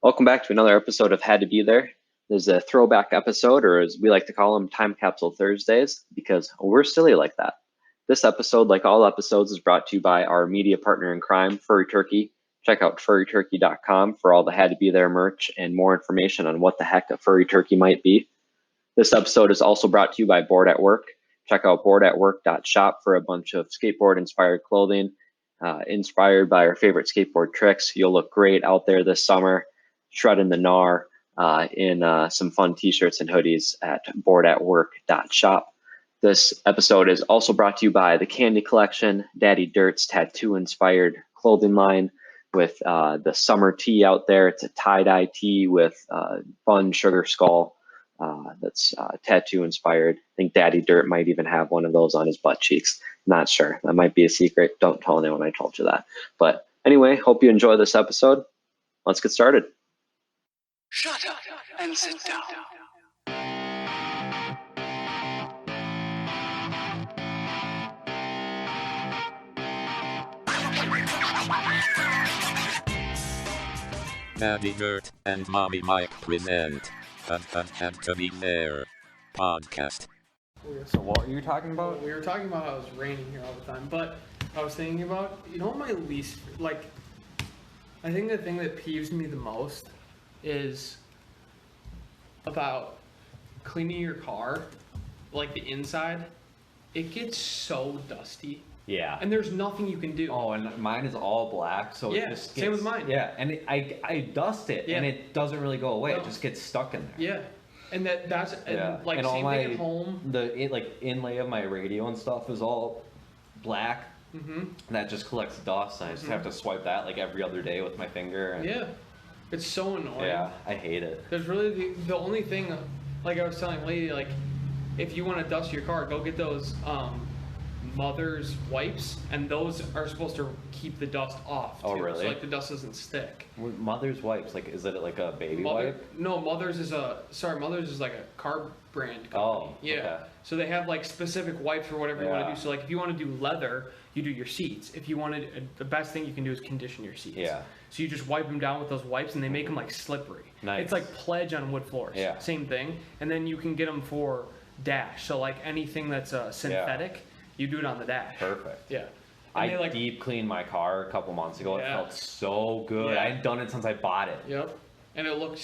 Welcome back to another episode of Had to Be There. There's a throwback episode, or as we like to call them, Time Capsule Thursdays, because we're silly like that. This episode, like all episodes, is brought to you by our media partner in crime, Furry Turkey. Check out furryturkey.com for all the Had to Be There merch and more information on what the heck a furry turkey might be. This episode is also brought to you by Board at Work. Check out boardatwork.shop for a bunch of skateboard-inspired clothing, inspired by our favorite skateboard tricks. You'll look great out there this summer, shredding the gnar in some fun t-shirts and hoodies at boardatwork.shop. This episode is also brought to you by the Candy Collection, Daddy Dirt's tattoo-inspired clothing line with the summer tee out there. It's a tie-dye tee with fun sugar skull that's tattoo-inspired. I think Daddy Dirt might even have one of those on his butt cheeks. Not sure. That might be a secret. Don't tell anyone I told you that. But anyway, hope you enjoy this episode. Let's get started. Shut up and sit down. Daddy Dirt and Mommy Mike present Had to Be There podcast. So what were you talking about? We were talking about how it's raining here all the time, but I was thinking about, what my least, I think the thing that peeves me the most is about cleaning your car, like the inside. It gets so dusty. Yeah. And there's nothing you can do. Oh, and mine is all black, so Yeah, it just gets... same with mine. Yeah, and I dust it, Yeah. and it doesn't really go away. No. It just gets stuck in there. Yeah. And that's, Yeah. like, and all same my, thing at home. The inlay of my radio and stuff is all black. Mm-hmm. And that just collects dust, and I just have to swipe that like every other day with my finger. And, Yeah. It's so annoying. Yeah, I hate it. There's really the only thing, like I was telling Lady, like, if you want to dust your car, go get those Mother's wipes, and those are supposed to keep the dust off too. Oh, really? So like the dust doesn't stick. Mother's wipes, like, is it like a baby wipe? No, Mother's is like a car brand company. Oh, yeah. okay. So they have like specific wipes for whatever you want Yeah. to do. So like if you want to do leather, you do your seats. If you wanted, the best thing you can do is condition your seats. Yeah. So you just wipe them down with those wipes, and they make them like slippery. Nice. It's like Pledge on wood floors. Yeah. Same thing. And then you can get them for dash. So like anything that's synthetic, you do it on the dash. Perfect. Yeah. I And they, deep cleaned my car a couple months ago. Yeah. It felt so good. Yeah. I hadn't done it since I bought it. Yep. And it looks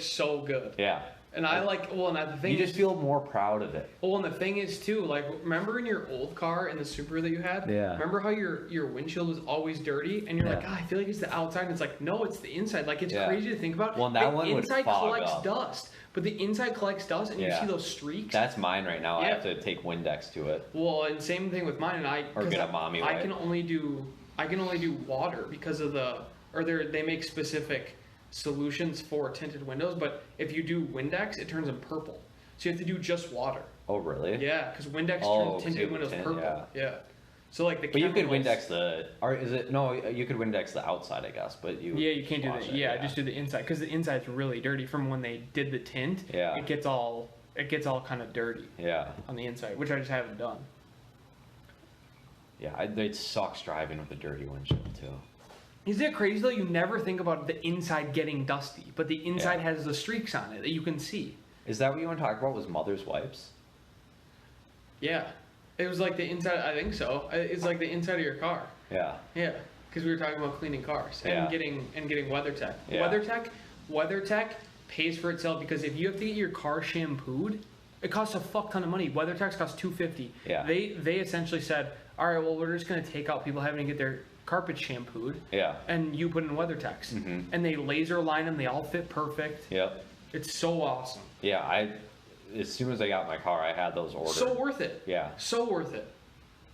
so good. Yeah. And I like, and the thing You just feel more proud of it. Well, and the thing is too, like, remember in your old car in the Supra that you had? Yeah. Remember how your windshield was always dirty, and you're like, Yeah. I feel like it's the outside, and it's like, no, it's the inside. Like, it's Yeah. crazy to think about. Well, that the one would inside fog collects up. dust, but the inside collects dust, and you Yeah. see those streaks. That's mine right now. I Yeah. have to take Windex to it. Well, and same thing with mine, and Or 'cause get a mommy I wipe. can only do water because of they make specific solutions for tinted windows, but if you do Windex, it turns them purple. So you have to do just water. Oh, really? Yeah, because Windex Oh, turns tinted windows tint, purple. Yeah. So like the But you could chemicals- Windex the, or is it, no, you could Windex the outside, I guess, but you... Yeah, you can't do wash that. it, Yeah, just do the inside, because the inside's really dirty from when they did the tint. Yeah. It gets all kind of dirty Yeah. on the inside, which I just haven't done. Yeah, it sucks driving with a dirty windshield, too. Isn't it crazy though? You never think about the inside getting dusty, but the inside Yeah. has the streaks on it that you can see. Is that what you want to talk about, was Mother's wipes? Yeah. It was like the inside, I think so. It's like the inside of your car. Yeah. Yeah. Because we were talking about cleaning cars and Yeah. getting WeatherTech. Yeah. WeatherTech pays for itself, because if you have to get your car shampooed, it costs a fuck ton of money. WeatherTech costs $250. Yeah. They essentially said, all right, well, we're just gonna take out people having to get their carpet shampooed. Yeah. And you put in WeatherTechs. Mhm. And they laser line them. They all fit perfect. Yep. It's so awesome. Yeah, as soon as I got my car, I had those ordered. So worth it. Yeah. So worth it.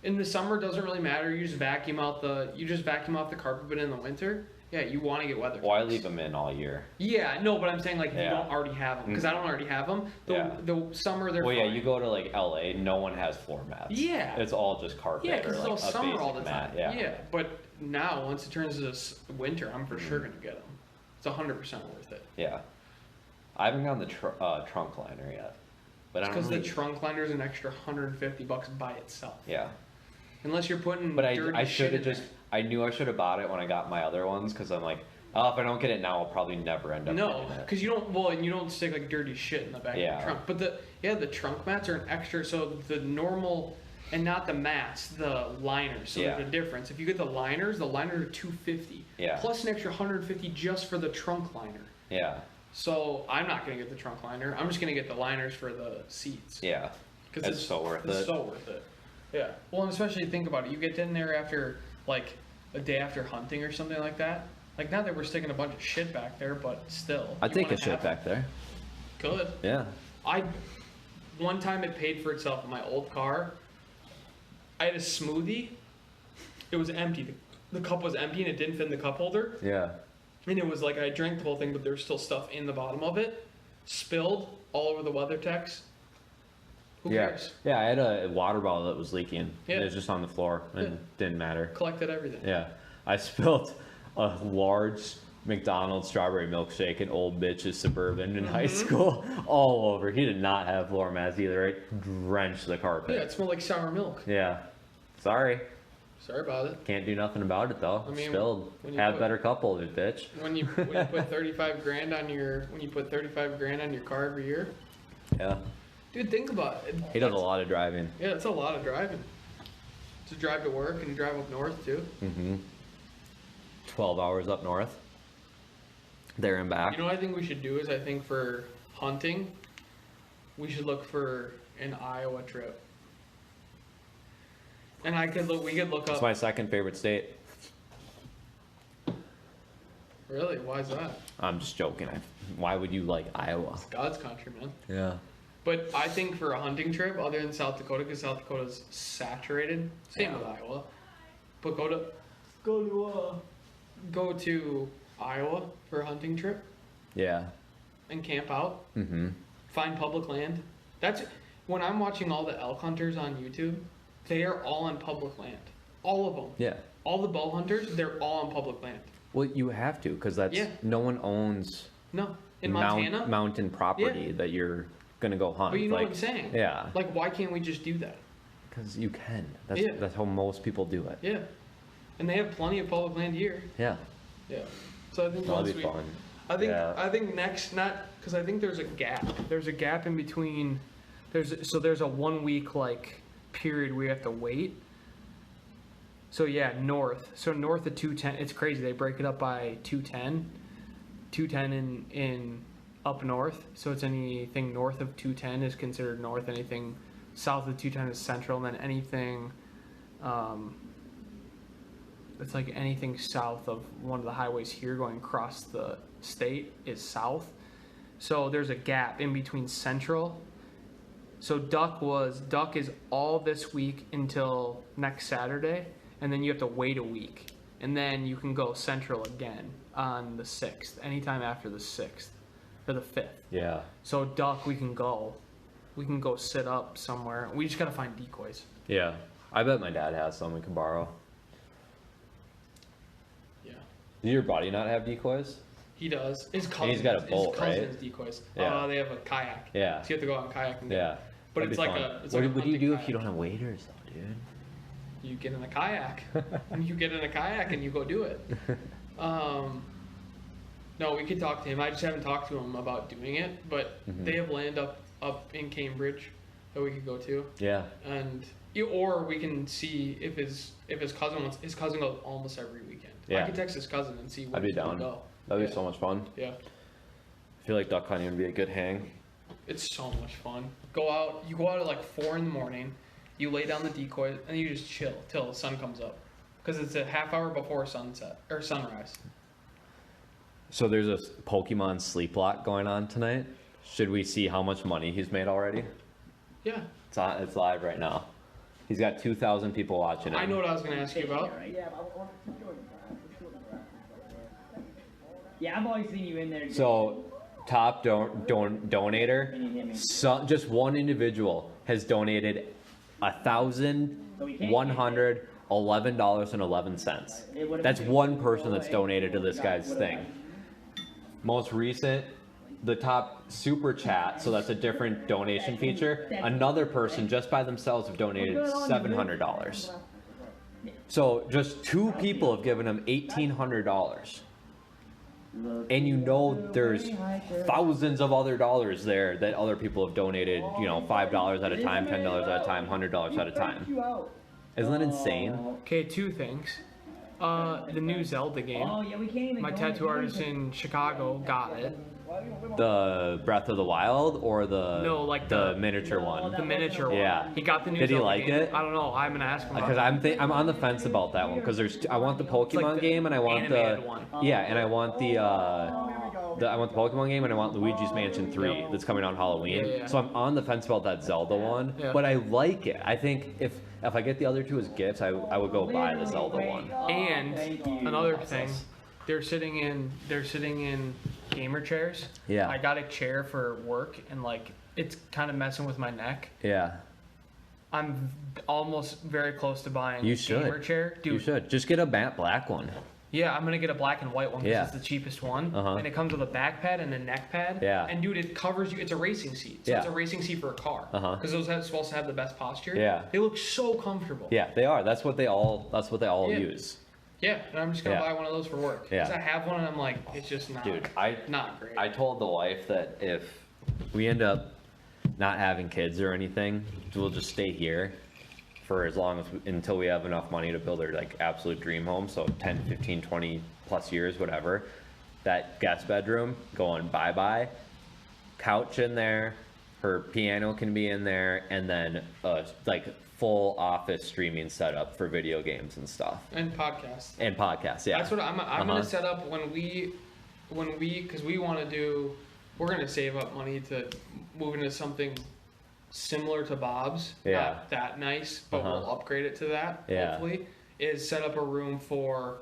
In the summer, it doesn't really matter. You just vacuum out the carpet, but in the winter, yeah, you want to get WeatherTechs. Well, I leave them in all year. Yeah, no, but I'm saying like if you Yeah. don't already have them, because I don't already have them. Yeah. The summer they're Well, yeah, fine. you go to like LA, no one has floor mats. Yeah. It's all just carpet. Yeah, or because it's like all a summer all the basic time. mat. Yeah. But now once it turns to winter, I'm for sure gonna get them. It's 100% worth it. Yeah. I haven't gotten the trunk liner yet, but I don't Because really... the trunk liner is an extra $150 by itself. Yeah. Unless you're putting But dirty I shit should have in just... I knew I should have bought it when I got my other ones, because I'm like, If I don't get it now, I'll probably never end up No, getting it. because you don't. Well, and you don't stick like dirty shit in the back of Yeah. the trunk. But the trunk mats are an extra. So the normal, and not the mats, the liners. So Yeah. there's a difference. If you get the liners are $250. Yeah. Plus an extra $150 just for the trunk liner. Yeah. So I'm not gonna get the trunk liner. I'm just gonna get the liners for the seats. Yeah. Because It's so worth It's it. so worth it. Yeah. Well, and especially think about it. You get in there after like a day after hunting or something like that. Like, not that we're sticking a bunch of shit back there, but still. I'd you take wanna a shit have- back there. Good. Yeah. One time it paid for itself in my old car. I had a smoothie. It was empty. The cup was empty and it didn't fit in the cup holder. Yeah. And it was like I drank the whole thing, but there was still stuff in the bottom of it. Spilled all over the WeatherTechs. Who cares? Yeah, I had a water bottle that was leaking. Yeah. It was just on the floor and Yeah. didn't matter. Collected everything. Yeah. I spilled a large McDonald's strawberry milkshake in old bitch's Suburban in high school all over. He did not have floor mats either. It drenched the carpet. Yeah, it smelled like sour milk. Yeah. Sorry. Sorry about it. Can't do nothing about it though. I mean, Spilled. when you Have put- better cup holders, bitch. When you put 35 grand on your car every year, Yeah. dude, think about it. He does a lot of driving. Yeah, it's a lot of driving. To drive to work and drive up north too. 12 hours up north. There and back. You know what I think we should do is I think for hunting, we should look for an Iowa trip. And we could look It's up. my second favorite state. Really? Why is that? I'm just joking. Why would you like Iowa? God's country, man. Yeah. But I think for a hunting trip, other than South Dakota, because South Dakota's saturated. Same Yeah. with Iowa. But go to Iowa for a hunting trip Yeah. and camp out. Mm-hmm. Find public land. That's when I'm watching all the elk hunters on YouTube. They are all on public land. All of them. Yeah. All the bow hunters, they're all on public land. Well, you have to, because that's Yeah. no one owns No, in Montana. mountain property that you're gonna go hunt. But you know like, what I'm saying? Yeah. Like, why can't we just do that? Because you can. That's Yeah. that's how most people do it. Yeah. And they have plenty of public land here. Yeah. Yeah. So I think That'll once be we, fun. I Yeah. think next, not because I think there's a gap. There's a gap in between. There's a 1 week like period where you have to wait. So yeah, north. So north of 210, it's crazy. They break it up by 210. 210 in up north. So it's anything north of 210 is considered north. Anything south of 210 is central, and then anything. It's like anything south of one of the highways here going across the state is south. So there's a gap in between central. So duck is all this week until next Saturday, and then you have to wait a week. And then you can go central again on the 6th, anytime after the 6th or the 5th. Yeah. So duck, we can go sit up somewhere. We just gotta find decoys. Yeah. I bet my dad has some we can borrow. Yeah. Does your buddy not have decoys? He does. His cousin. he's got a boat, his cousin right? has decoys. Yeah. They have a kayak. Yeah. So you have to go out and kayak and Yeah. But That'd it's be like fun. a. It's what like a what do you do hunting if you don't kayak. have waders though, dude? You get in a kayak. And you get in a kayak and you go do it. No, we could talk to him. I just haven't talked to him about doing it. But they have land up in Cambridge that we could go to. Yeah. And or we can see if his cousin wants. His cousin goes almost every weekend. Yeah. I can text his cousin and see where I'd be he can down. go. That'd Yeah. be so much fun. Yeah. I feel like duck hunting would be a good hang. It's so much fun. You go out at like 4 in, you lay down the decoy, and you just chill till the sun comes up. Because it's a half hour before sunset, or sunrise. So there's a Pokemon sleep lock going on tonight. Should we see how much money he's made already? Yeah. It's live right now. He's got 2,000 people watching it. I know what I was going to ask you about. Yeah, I've always seen you in there. So, top donator, just one individual has donated $1,111.11. That's one person that's donated to this guy's thing. Most recent, the top super chat, so that's a different donation feature. Another person just by themselves have donated $700. So just two people have given him $1,800. and you know there's thousands of other dollars there that other people have donated, you know, $5 at a time, $10 at a time, $100 at a time. Isn't that insane? Okay, two things. The new Zelda game. My tattoo artist in Chicago got it. The Breath of the Wild or the No, like the miniature one? The miniature one. Yeah. He got the new Did he Zelda like game. it? I don't know. I'm gonna ask him. Because I'm on the fence about that one because I want the Pokemon like the game and I want the animated one. yeah, and I want the I want the Pokemon game and I want Luigi's Mansion 3 that's coming out on Halloween. Yeah. So I'm on the fence about that Zelda one, Yeah. but I like it. I think if I get the other two as gifts, I would go buy the Zelda one. And another thing, they're sitting in gamer chairs. Yeah. I got a chair for work and like it's kind of messing with my neck. Yeah. I'm almost very close to buying You a gamer should. chair. Dude, You should just get a matte black one. yeah, I'm gonna get a black and white one because Yeah. it's the cheapest one, Uh-huh. and it comes with a back pad and a neck pad. Yeah. And dude, it covers you. It's a racing seat, so Yeah. it's a racing seat for a car. Uh-huh. Because those are supposed to have the best posture. Yeah. They look so comfortable. Yeah, they are. That's what they all Yeah. use. Yeah, and I'm just gonna Yeah. buy one of those for work. Yeah. Because I have one and I'm like, it's just not. Dude, not great. I told the wife that if we end up not having kids or anything, we'll just stay here for as long as until we have enough money to build our like absolute dream home. So 10, 15, 20 plus years, whatever. That guest bedroom going bye-bye. Couch in there. Her piano can be in there, and then like full office streaming setup for video games and stuff. And podcasts. And podcasts, yeah. That's what I'm Uh-huh. gonna set up when we, because we want to do, we're gonna save up money to move into something similar to Bob's. Yeah. Not that nice, but Uh-huh. we'll upgrade it to that. Yeah. Hopefully, is set up a room for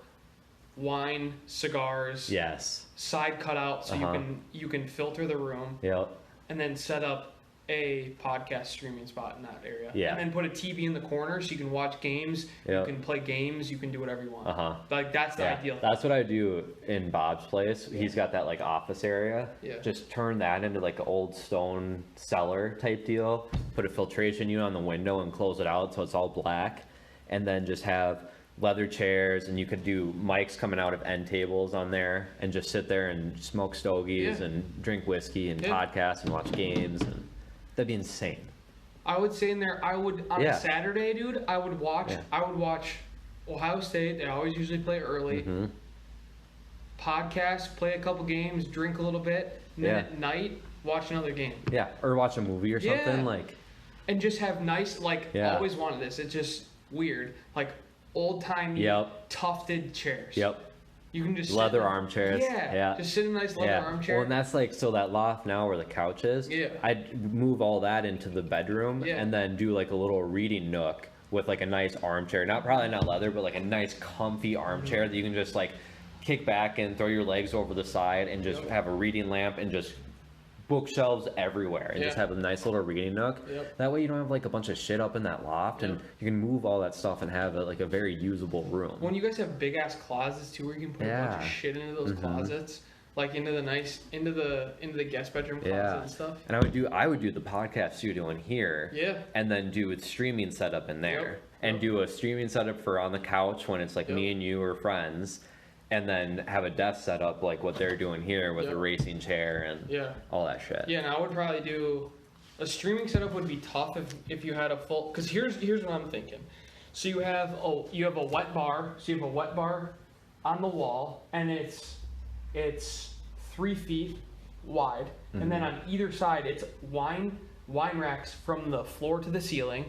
wine, cigars, Yes. side cutout so Uh-huh. you can filter the room, Yep. and then set up a podcast streaming spot in that area. Yeah. And then put a TV in the corner so you can watch games, Yep. you can play games, you can do whatever you want. Uh-huh. Like that's the Yeah, ideal. that's what I do in Bob's place. He's got that like office area. Yeah. Just turn that into like an old stone cellar type deal. Put a filtration unit on the window and close it out so it's all black. And then just have leather chairs, and you could do mics coming out of end tables on there and just sit there and smoke stogies Yeah. and drink whiskey and Yeah. podcast and watch games, and that'd be insane. I would say in there, I would on Yeah. a Saturday, dude. I would watch. Yeah. I would watch Ohio State. They always usually play early. Mhm. Podcast, play a couple games, drink a little bit, and then Yeah. at night watch another game, Yeah, or watch a movie or Yeah. something like. and just have nice. Like Yeah. always wanted this. It's just weird, like old timey Yep. tufted chairs. Yep. You can just sit Leather in- armchairs. Yeah. Yeah. Just sit in a nice leather armchair. Well, and that's like, so that loft now where the couch is, Yeah. I'd move all that into the bedroom Yeah. and then do like a little reading nook with like a nice armchair. Probably not leather, but like a nice comfy armchair Mm-hmm. that you can just like kick back and throw your legs over the side and just Yep. have a reading lamp and just bookshelves everywhere and just Yeah. have a nice little reading nook. Yep. That way you don't have like a bunch of shit up in that loft, and Yep. you can move all that stuff and have like a very usable room. When you guys have big ass closets too, where you can put a bunch Yeah. Mm-hmm. of shit into those closets, like into the guest bedroom closet Yeah. and stuff. And I would do the podcast studio in here. Yeah. And then do a streaming setup in there. Yep. And Yep. do a streaming setup for on the couch when it's like me Yep. and you or friends. And then have a desk set up like what they're doing here with Yep. a racing chair and Yeah. all that shit. Yeah, and I would probably do a streaming setup would be tough if you had a full. Because here's what I'm thinking. So you have a wet bar. So you have a wet bar on the wall, and it's 3 feet wide, and then on either side it's wine racks from the floor to the ceiling.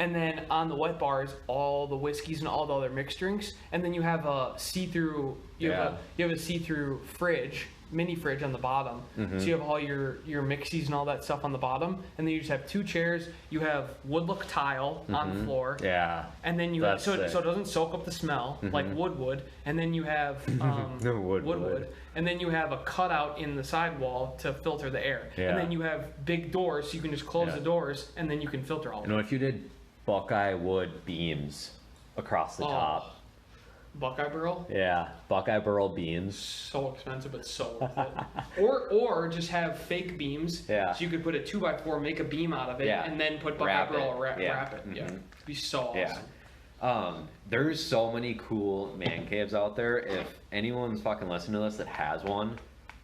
And then on the wet bar is all the whiskeys and all the other mixed drinks. And then you have a see-through, you have a see-through fridge, mini fridge on the bottom. So you have all your mixies and all that stuff on the bottom. And then you just have 2 chairs. You have wood look tile on the floor. Yeah. And then you That's so sick. it doesn't soak up the smell like wood. And then you have Wood. And then you have a cutout in the sidewall to filter the air. Yeah. And then you have big doors, so you can just close Yeah. the doors, and then you can filter all of And it. what if you did Buckeye wood beams across the top? Buckeye Burl, Yeah. Buckeye burl beams. so expensive, but so worth it. Or just have fake beams. Yeah. So you could put a 2x4, make a beam out of it, Yeah. and then put Buckeye Wrap Burl it. wrap Yeah. it. Yeah. Mhm. It'd be so awesome. Yeah. There's so many cool man caves out there. If anyone's fucking listening to this that has one,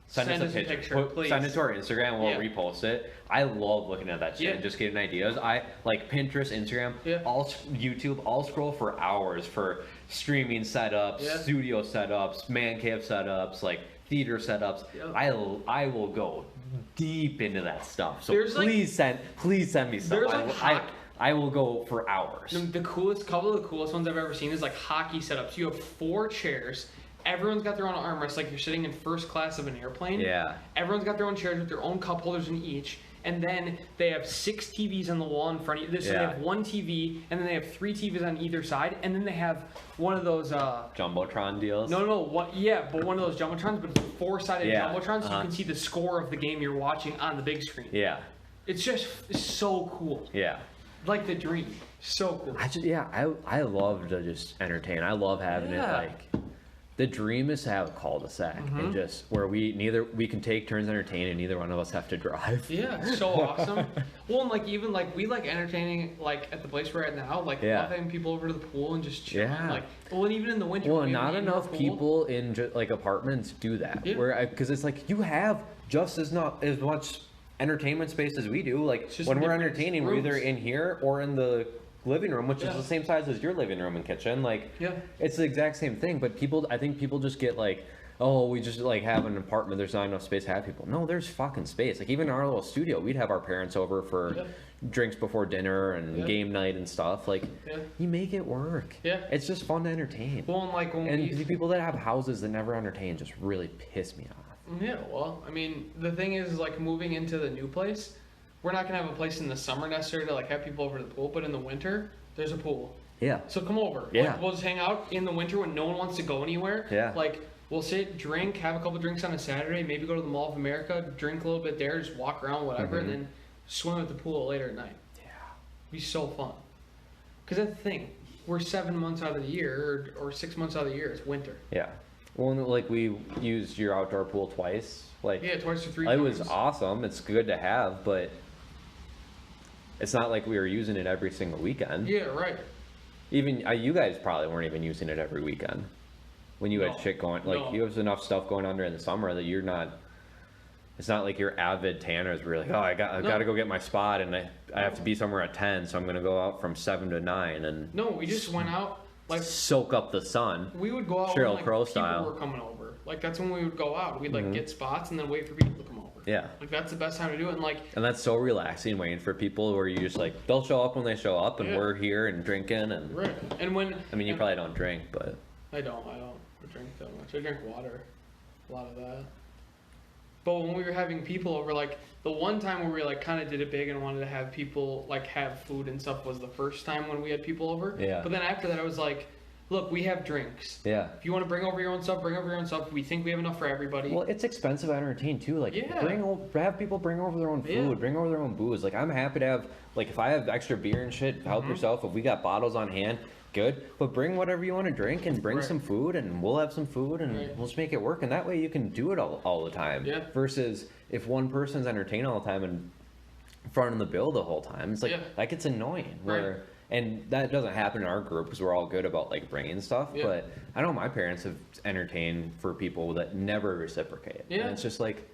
send us a picture. Please. Send it to our Instagram. We'll Yeah. repost it. I love looking at that shit Yeah. and just getting ideas. I like Pinterest, Instagram, Yeah. YouTube. I'll scroll for hours for streaming setups, Yeah. studio setups, man cave setups, like theater setups. Yeah. I will go deep into that stuff. So There's, like- please send me stuff. There's, like, I will go for hours. The couple of the coolest ones I've ever seen is like hockey setups. You have 4 chairs. Everyone's got their own armrest, like you're sitting in first class of an airplane. Yeah. Everyone's got their own chairs with their own cup holders in each. And then they have 6 TVs on the wall in front of you. So they Yeah. have 1 TV, and then they have 3 TVs on either side. And then they have one of those, Jumbotron deals. no, but one of those Jumbotrons, but it's a 4-sided Yeah, Jumbotron, so uh-huh. you can see the score of the game you're watching on the big screen. Yeah. It's so cool. Yeah. Like the dream. So cool. I love to just entertain. I love having it Yeah. like the dream is to have a cul-de-sac and just where we can take turns entertaining and neither one of us have to drive. Yeah, it's so awesome. Well, and like even like we like entertaining like at the place we're at now. Like Yeah. love having people over to the pool and just chilling. Yeah. Like well, and even in the winter. Well, when we not have an indoor enough pool- people in like apartments do that. Yeah. Where because it's like you have just as much entertainment space as we do. Like It's just when we're different entertaining, we're either rooms. in here or in the living room, which Yeah. is the same size as your living room and kitchen. Like Yeah. it's the exact same thing. But I think people just get like, oh, we just like have an apartment. There's not enough space to have people. No, there's fucking space. Like even in our little studio, we'd have our parents over for Yeah. drinks before dinner and Yeah. game night and stuff. Like Yeah. you make it work. Yeah. It's just fun to entertain. Well, and like when And we. the people that have houses that never entertain just really piss me off. Yeah, well, I mean, the thing is, like, moving into the new place, we're not gonna have a place in the summer necessarily to like have people over to the pool, but in the winter, there's a pool. Yeah. So come over. Yeah. Like, we'll just hang out in the winter when no one wants to go anywhere. Yeah. Like, we'll sit, drink, have a couple drinks on a Saturday, maybe go to the Mall of America, drink a little bit there, just walk around, whatever, and then swim at the pool later at night. Yeah. Be so fun. Because that's the thing. We're 7 months out of the year, or 6 months out of the year, it's winter. Yeah. Well, and, like we used your outdoor pool twice. Like Yeah, twice or 3 it times. was awesome. It's good to have, but it's not like we were using it every single weekend. Yeah, right. Even you guys probably weren't even using it every weekend. When you No. had shit going, like No. you have enough stuff going on during the summer that you're not. It's not like you're avid tanners. Where you're like, oh, I got to go get my spot, and I have to be somewhere at 10, so I'm gonna go out from 7 to 9 and No, we just went out, like, soak up the sun. we would go out Sheryl when like, Crow people style. were coming over. Like, that's when we would go out. We'd, like, get spots and then wait for people to come over. Yeah. Like, that's the best time to do it. And, like, And that's so relaxing, waiting for people where you just like they'll show up when they show up, and Yeah. we're here and drinking. And right. And when... I mean, you and- probably don't drink, but I don't drink that much. I drink water. A lot of that. But when we were having people over, like, the one time where we, like, kind of did it big and wanted to have people, like, have food and stuff was the first time when we had people over. Yeah. But then after that, I was like, look, we have drinks. yeah. If you want to bring over your own stuff, bring over your own stuff. We think we have enough for everybody. Well, it's expensive to entertain too. Like, Yeah. have people bring over their own food, Yeah. bring over their own booze. Like, I'm happy to have, like, if I have extra beer and shit, Mm-hmm. help yourself. If we got bottles on hand, good. But bring whatever you want to drink and bring Right. some food, and we'll have some food, and Right. we'll just make it work. And that way, you can do it all the time. Yeah. Versus if one person's entertained all the time and fronting the bill the whole time, it's like Yeah. that gets annoying. Right. Where and that doesn't happen in our group because we're all good about like bringing stuff. Yeah. But I know my parents have entertained for people that never reciprocate. Yeah. And it's just like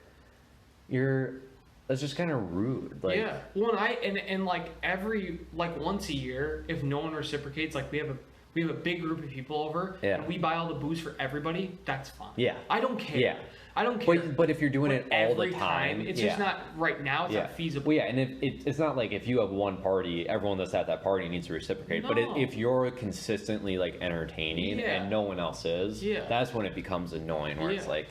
that's just kind of rude. Like, yeah. Well, and like every like once a year, if no one reciprocates, like we have a big group of people over, Yeah. and we buy all the booze for everybody. That's fine. Yeah. I don't care. Yeah. I don't care. But if you're doing But it all the every time, it's yeah. just not right now. It's not feasible. Well, yeah, and it's not like if you have one party, everyone that's at that party needs to reciprocate. But No. if you're consistently like entertaining Yeah. and no one else is, Yeah. that's when it becomes annoying. Where it's Yeah. like,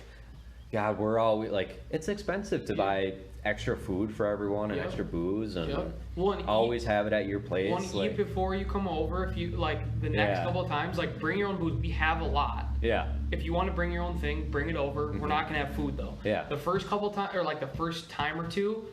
God, we're all like, it's expensive to Yeah. buy extra food for everyone and Yep. extra booze and Yep. Well, and always have it at your place. Want to like, eat before you come over. If you like the next Yeah. couple of times, like bring your own booze. We have a lot. yeah, If you want to bring your own thing, bring it over. We're not gonna have food though. Yeah. The first couple times, or like the first time or two,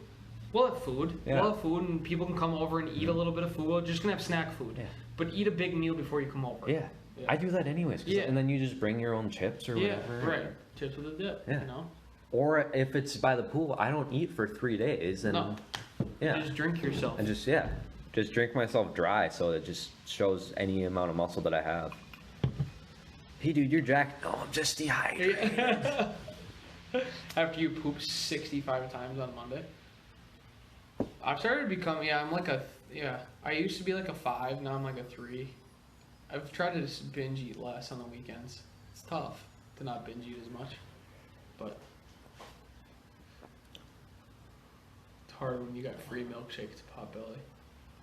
we'll have food. Yeah. We'll have food, and people can come over and eat a little bit of food. We're just gonna have snack food. Yeah. But eat a big meal before you come over. yeah, Yeah. I do that anyways. Yeah. And then you just bring your own chips or Yeah. whatever. Right. Chips with a dip. Yeah. You know. Or if it's by the pool, I don't eat for 3 days and No. yeah. Just drink yourself. And just just drink myself dry so it just shows any amount of muscle that I have. Hey, dude, you're jacked. No, I'm just dehydrated. After you poop 65 times on Monday. I've started to become, I'm like I used to be like a 5, now I'm like a 3. I've tried to just binge eat less on the weekends. It's tough to not binge eat as much, but it's hard when you got free milkshakes at Potbelly.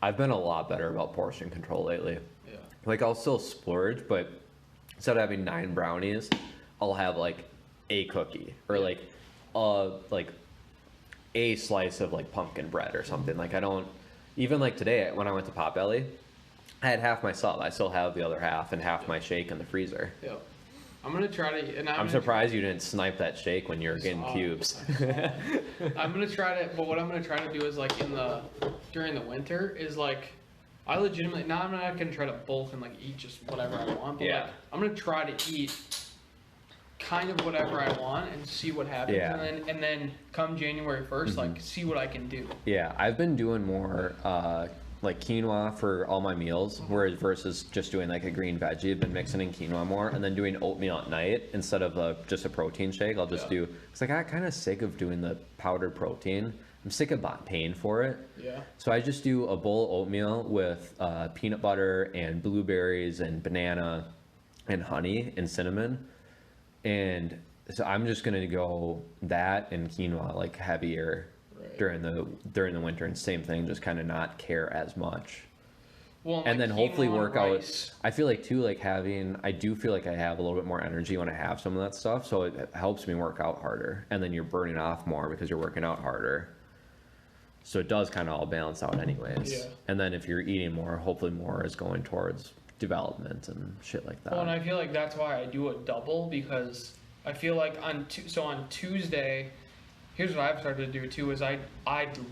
I've been a lot better about portion control lately. Yeah. Like, I'll still splurge, but instead of having 9 brownies, I'll have like a cookie or like a slice of like pumpkin bread or something. Like, I don't even, like today when I went to Potbelly, I had half my sub. I still have the other half and half my shake in the freezer. Yeah. I'm gonna try to. And I'm surprised you didn't snipe that shake when you were getting cubes. I'm gonna try to, but what I'm gonna try to do is like during the winter is like, I legitimately, now I'm not gonna try to bulk and like eat just whatever I want, but like, I'm gonna try to eat kind of whatever I want and see what happens, and then come January 1st, like see what I can do. Yeah, I've been doing more like quinoa for all my meals, whereas versus just doing like a green veggie. I've been mixing in quinoa more, and then doing oatmeal at night instead of just a protein shake. I'll just do, because I got kind of sick of doing the powdered protein. I'm sick of paying for it. Yeah. So I just do a bowl of oatmeal with peanut butter and blueberries and banana and honey and cinnamon. And so I'm just gonna go that and quinoa, like heavier during the winter, and same thing, just kind of not care as much. Well, and like then hopefully work out. rice. I feel like too, like I do feel like I have a little bit more energy when I have some of that stuff, so it helps me work out harder. And then you're burning off more because you're working out harder. So it does kind of all balance out anyways. Yeah. And then if you're eating more, hopefully more is going towards development and shit like that. Well, and I feel like that's why I do a double, because I feel like on Tuesday, here's what I've started to do too, is I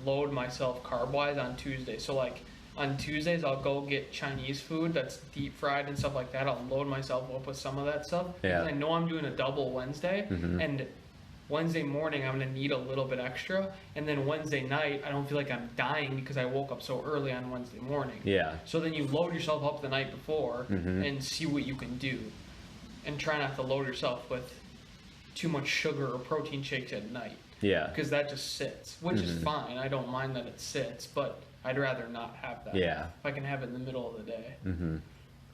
load myself carb-wise on Tuesday. So like on Tuesdays, I'll go get Chinese food that's deep fried and stuff like that. I'll load myself up with some of that stuff. Yeah. And I know I'm doing a double Wednesday, and Wednesday morning I'm gonna need a little bit extra, and then Wednesday night I don't feel like I'm dying because I woke up so early on Wednesday morning. Yeah. So then you load yourself up the night before and see what you can do, and try not to load yourself with too much sugar or protein shakes at night. Yeah. Because that just sits, which is fine. I don't mind that it sits, but I'd rather not have that. Yeah. If I can have it in the middle of the day.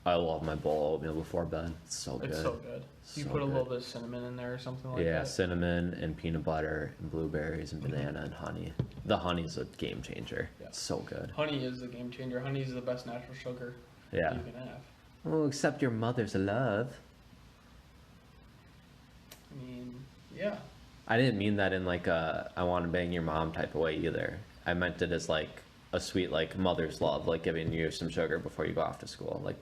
I love my bowl of oatmeal before bed. It's so good. It's so good. You So put a good. little bit of cinnamon in there or something like Yeah, that. cinnamon and peanut butter and blueberries and banana and honey. The honey's a game changer. Yeah. It's so good. Honey is the game changer. Honey is the best natural sugar Yeah. you can have. Oh, except your mother's love. I mean, yeah. I didn't mean that in like a I want to bang your mom type of way either. I meant it as like a sweet like mother's love, like giving you some sugar before you go off to school. Like,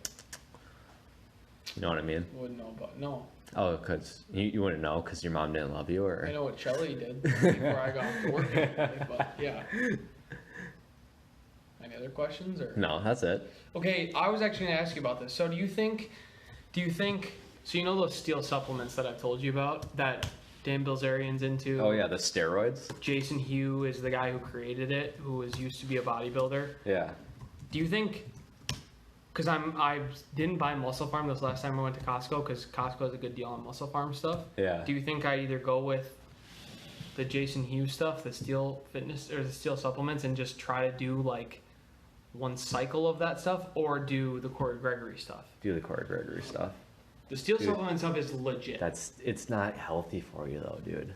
you know what I mean? Wouldn't know about, no. Oh, because you wouldn't know because your mom didn't love you, or I know what Shelly did before I got to work every day, but yeah. Any other questions or? no, that's it. Okay, I was actually gonna ask you about this. So do you think, so you know those steel supplements that I've told you about that Dan Bilzerian's into? Oh yeah, the steroids. Jason Hugh is the guy who created it, who used to be a bodybuilder. Yeah. Do you think, because I didn't buy Muscle Farm this last time I went to Costco, because Costco has a good deal on Muscle Farm stuff. Yeah. Do you think I either go with the Jason Hughes stuff, the steel fitness or the steel supplements, and just try to do like one cycle of that stuff, or do the Corey Gregory stuff? Do the Corey Gregory stuff. The steel supplement stuff is legit. It's not healthy for you though, dude.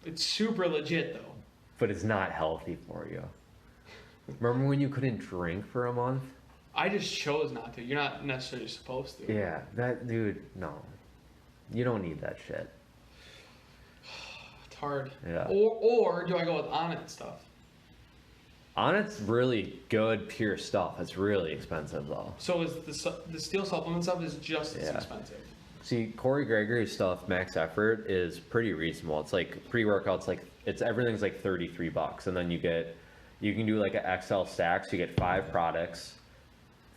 It's super legit though. But it's not healthy for you. Remember when you couldn't drink for a month? I just chose not to. You're not necessarily supposed to. Yeah, that dude, no. You don't need that shit. It's hard. Yeah. Or do I go with Onnit stuff? Onnit's really good, pure stuff. It's really expensive though. So is the steel supplement stuff is just as Yeah. expensive. See, Corey Gregory stuff, Max Effort, is pretty reasonable. It's like pre-workouts, like everything's like $33, and then you can do like an XL stack, so you get 5 products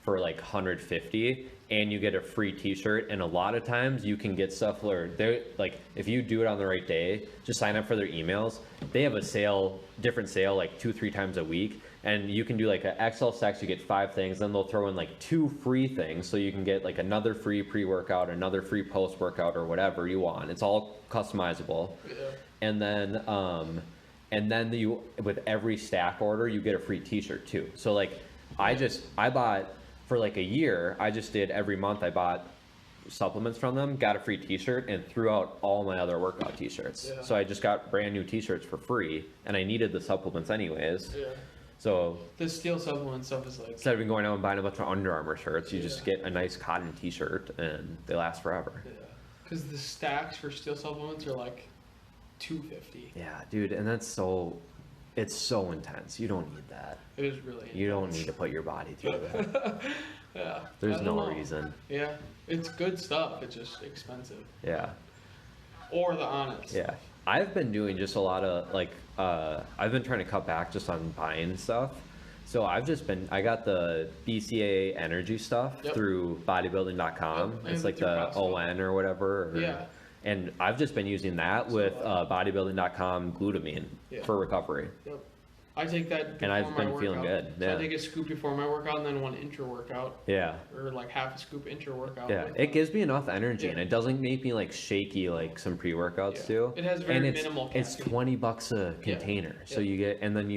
for like 150, and you get a free t-shirt. And a lot of times you can get stuff where they're like, if you do it on the right day, just sign up for their emails. They have a sale, different sale, like 2-3 times a week. And you can do like an XL sex, you get 5 things, then they'll throw in like 2 free things. So you can get like another free pre-workout, another free post-workout, or whatever you want. It's all customizable. Yeah. And then you, with every stack order, you get a free t-shirt too. So like, I bought, for like a year, I just did every month, I bought supplements from them, got a free t-shirt, and threw out all my other workout t-shirts. Yeah. So I just got brand new t-shirts for free, and I needed the supplements anyways. Yeah. So the steel supplement stuff is like, instead of going out and buying a bunch of Under Armour shirts, you just get a nice cotton t-shirt, and they last forever. Yeah. Because the stacks for steel supplements are like $250. Yeah, dude, and it's so intense. You don't need that. It is really intense. You don't need to put your body through that. Yeah. There's no reason. Yeah. It's good stuff. It's just expensive. Yeah. Or the Honest. Yeah. I've been doing just a lot of like, I've been trying to cut back just on buying stuff. So I got the BCA energy stuff through bodybuilding.com. Yep. It's like the ON or whatever. Yeah. And I've just been using that with bodybuilding.com glutamine for recovery. Yep. I take that before and I've been feeling good. So I take a scoop before my workout and then one intra-workout. Yeah. Or like half a scoop intra-workout. Yeah, it gives me enough energy and it doesn't make me like shaky like some pre-workouts do. It has very minimal caffeine. It's $20 a container. So you get, and then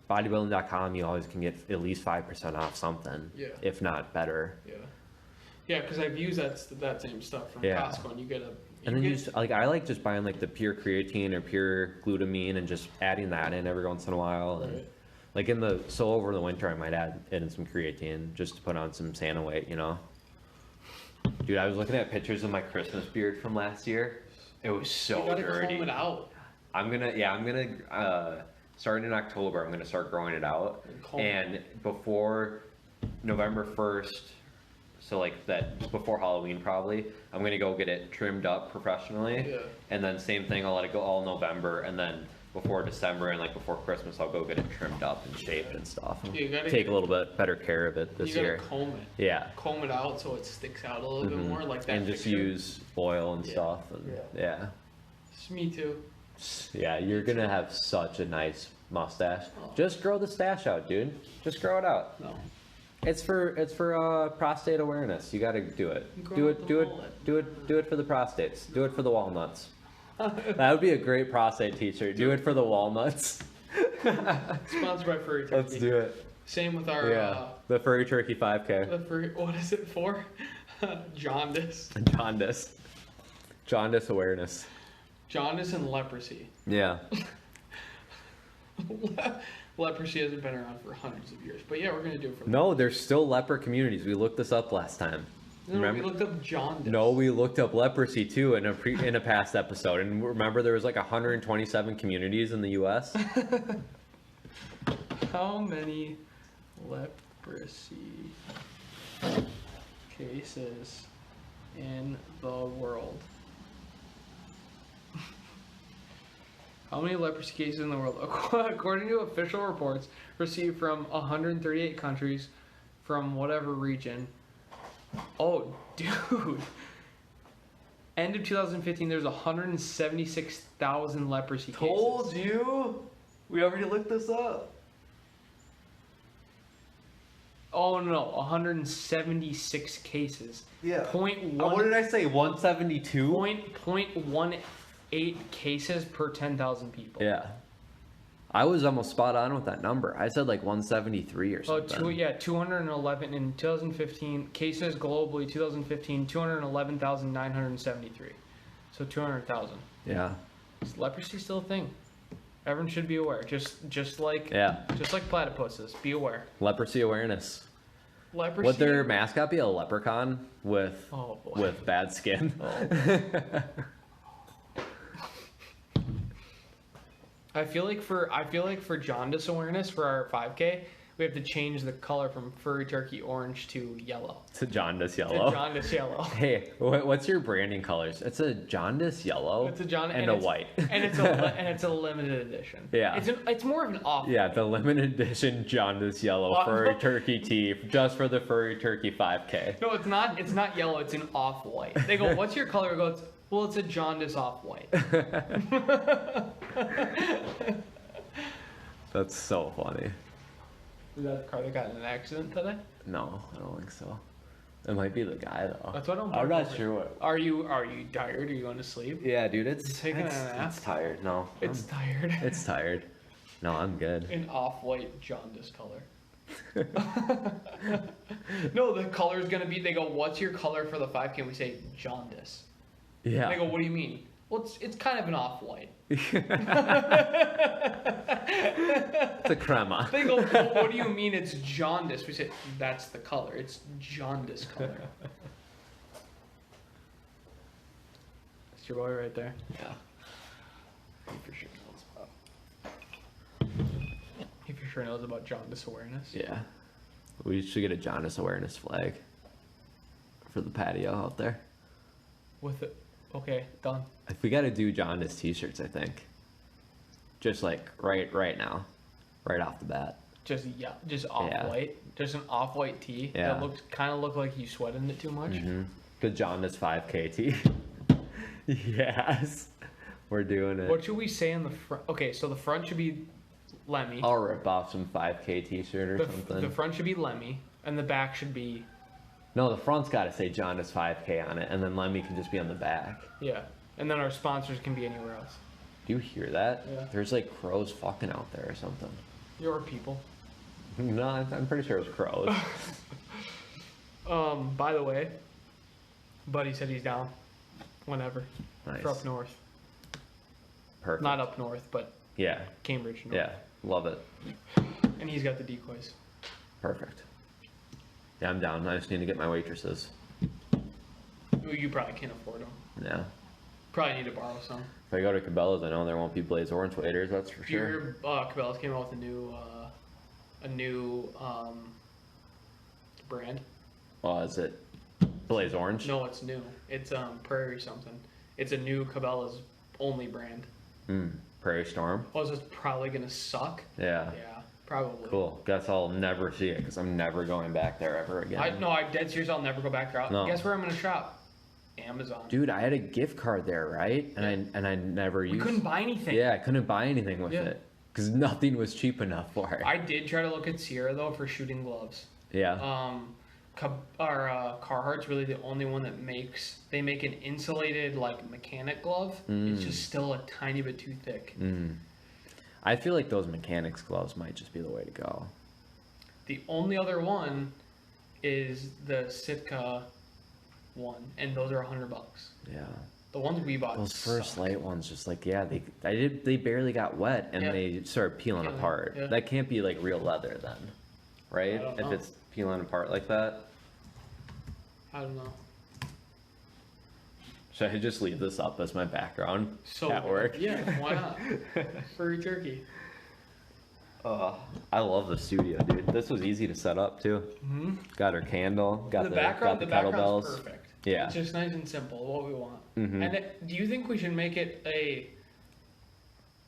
bodybuilding.com, you always can get at least 5% off something, if not better. Yeah. Yeah, because I've used that same stuff from Costco, and you get a. I like just buying like the pure creatine or pure glutamine and just adding that in every once in a while. And, like over the winter, I might add in some creatine just to put on some Santa weight, you know. Dude, I was looking at pictures of my Christmas beard from last year. It was so dirty. You gotta comb it out. I'm gonna starting in October, I'm gonna start growing it out, and before November 1st. So like that before Halloween probably, I'm gonna go get it trimmed up professionally, and then same thing, I'll let it go all November, and then before December and like before Christmas, I'll go get it trimmed up and shaped and stuff. And take a little bit better care of it this year. You gotta comb it. Yeah. Comb it out so it sticks out a little bit more, like that. And just use oil and stuff. And Me too. Yeah, you're gonna have such a nice mustache. Just grow the stash out, dude. Just grow it out. No. It's for prostate awareness. You got to do it. Do it for the prostates. Do it for the walnuts. That would be a great prostate t-shirt. Do it for the walnuts. Sponsored by Furry Turkey. Let's do it. Same with our the Furry Turkey 5K. What is it for? Jaundice. Jaundice awareness. Jaundice and leprosy. Yeah. Leprosy hasn't been around for hundreds of years, but yeah, we're gonna do it for. No, there's still leper communities. We looked this up last time. No, remember? We looked up jaundice. No, we looked up leprosy too in a past episode, and remember there was like 127 communities in the U.S. How many leprosy cases in the world? How many leprosy cases in the world? According to official reports received from 138 countries from whatever region. Oh, dude. End of 2015, there's 176,000 leprosy cases. Told you. We already looked this up. Oh, no, 176 cases. Yeah. Point what did I say, 172? 0.18 cases per 10,000 people. Yeah. I was almost spot on with that number. I said like 173 or something. 211 in 2015. Cases globally, 2015, 211,973. So 200,000. Yeah. Is leprosy still a thing? Everyone should be aware. Just like platypuses. Be aware. Leprosy awareness. Leprosy. Would their mascot be a leprechaun with bad skin? Oh. I feel like for jaundice awareness for our 5K, we have to change the color from furry turkey orange to yellow. It's a jaundice To yellow. jaundice yellow. Hey, what's your branding colors? It's a jaundice yellow. It's a jaundice and a white. and it's a limited edition. Yeah. It's more of an off. Yeah, the limited edition jaundice yellow furry turkey tee just for the furry turkey 5K. No, it's not. It's not yellow. It's an off white. They go, "What's your color?" I go, "Well, it's a jaundice off white." That's so funny. Is that the car that got in an accident today? No, I don't think so. It might be the guy though. That's what I'm not wondering. sure what. Are you tired? Are you going to sleep? Yeah, dude, it's taking a nap? It's tired. No, It's tired. it's tired. No, I'm good. An off-white jaundice color. No, the color's gonna be. They go, "What's your color for the 5K?" And we say jaundice. Yeah. They go, "What do you mean?" Well, it's kind of an off-white. It's a crema. They go, "Well, what do you mean it's jaundice?" We say, "That's the color. It's jaundice color." That's your boy right there. Yeah. He for sure knows about. He for sure knows about jaundice awareness. Yeah. We should get a jaundice awareness flag for the patio out there. With it. Okay, done. If we got to do jaundice t-shirts, I think. Just like right now, right off the bat. Just off-white. Just an off-white tee Yeah. that kind of looked like you sweated in it too much. Mm-hmm. The jaundice 5K tee. Yes, we're doing it. What should we say in the front? Okay, so the front should be Lemmy. I'll rip off some 5K t-shirt or something. The front should be Lemmy, and the back should be No, the front's got to say jaundice 5K on it, and then Lemmy can just be on the back. yeah, and then our sponsors can be anywhere else. Do you hear that? Yeah. There's like crows fucking out there or something. Your people. No, I'm pretty sure it was crows. By the way, Buddy said he's down whenever Nice. for up north. Perfect. Not up north, but Yeah. Cambridge north. Yeah. Love it. And he's got the decoys. Perfect. Yeah, I'm down. I just need to get my waitresses. You probably can't afford them. Yeah. Probably need to borrow some. If I go to Cabela's, I know there won't be Blaze Orange waiters. That's for Do you sure. hear Cabela's came out with a new brand? Oh, is it Blaze Orange? No, it's new. It's Prairie something. It's a new Cabela's only brand. Prairie Storm. Oh, so it's probably gonna suck. Yeah. Yeah, probably. Cool. Guess I'll never see it because I'm never going back there ever again. I'm dead serious. I'll never go back there. No. Guess where I'm gonna shop? Amazon. Dude, I had a gift card there, right? And I never we used. couldn't buy anything. Yeah, I couldn't buy anything with Yeah. it because nothing was cheap enough for it. I did try to look at Sierra though for shooting gloves. Yeah. Carhartt's really the only one that they make an insulated like mechanic glove. It's just still a tiny bit too thick. I feel like those mechanics gloves might just be the way to go. The only other one is the Sitka one, and those are $100. Yeah. The ones we bought. Those first suck. light ones, just like they barely got wet and Yeah. they started peeling Peeling, apart. yeah. That can't be like real leather then, right? I don't If know. it's peeling apart like that. I don't know. Should I just leave this up as my background So at work? Yeah, why not? Furry turkey. I love the studio, dude. This was easy to set up too. Got our candle. Got The background, got the the background's kettlebells. perfect. Yeah. It's just nice and simple, what we want. Mhm. And do you think we should make it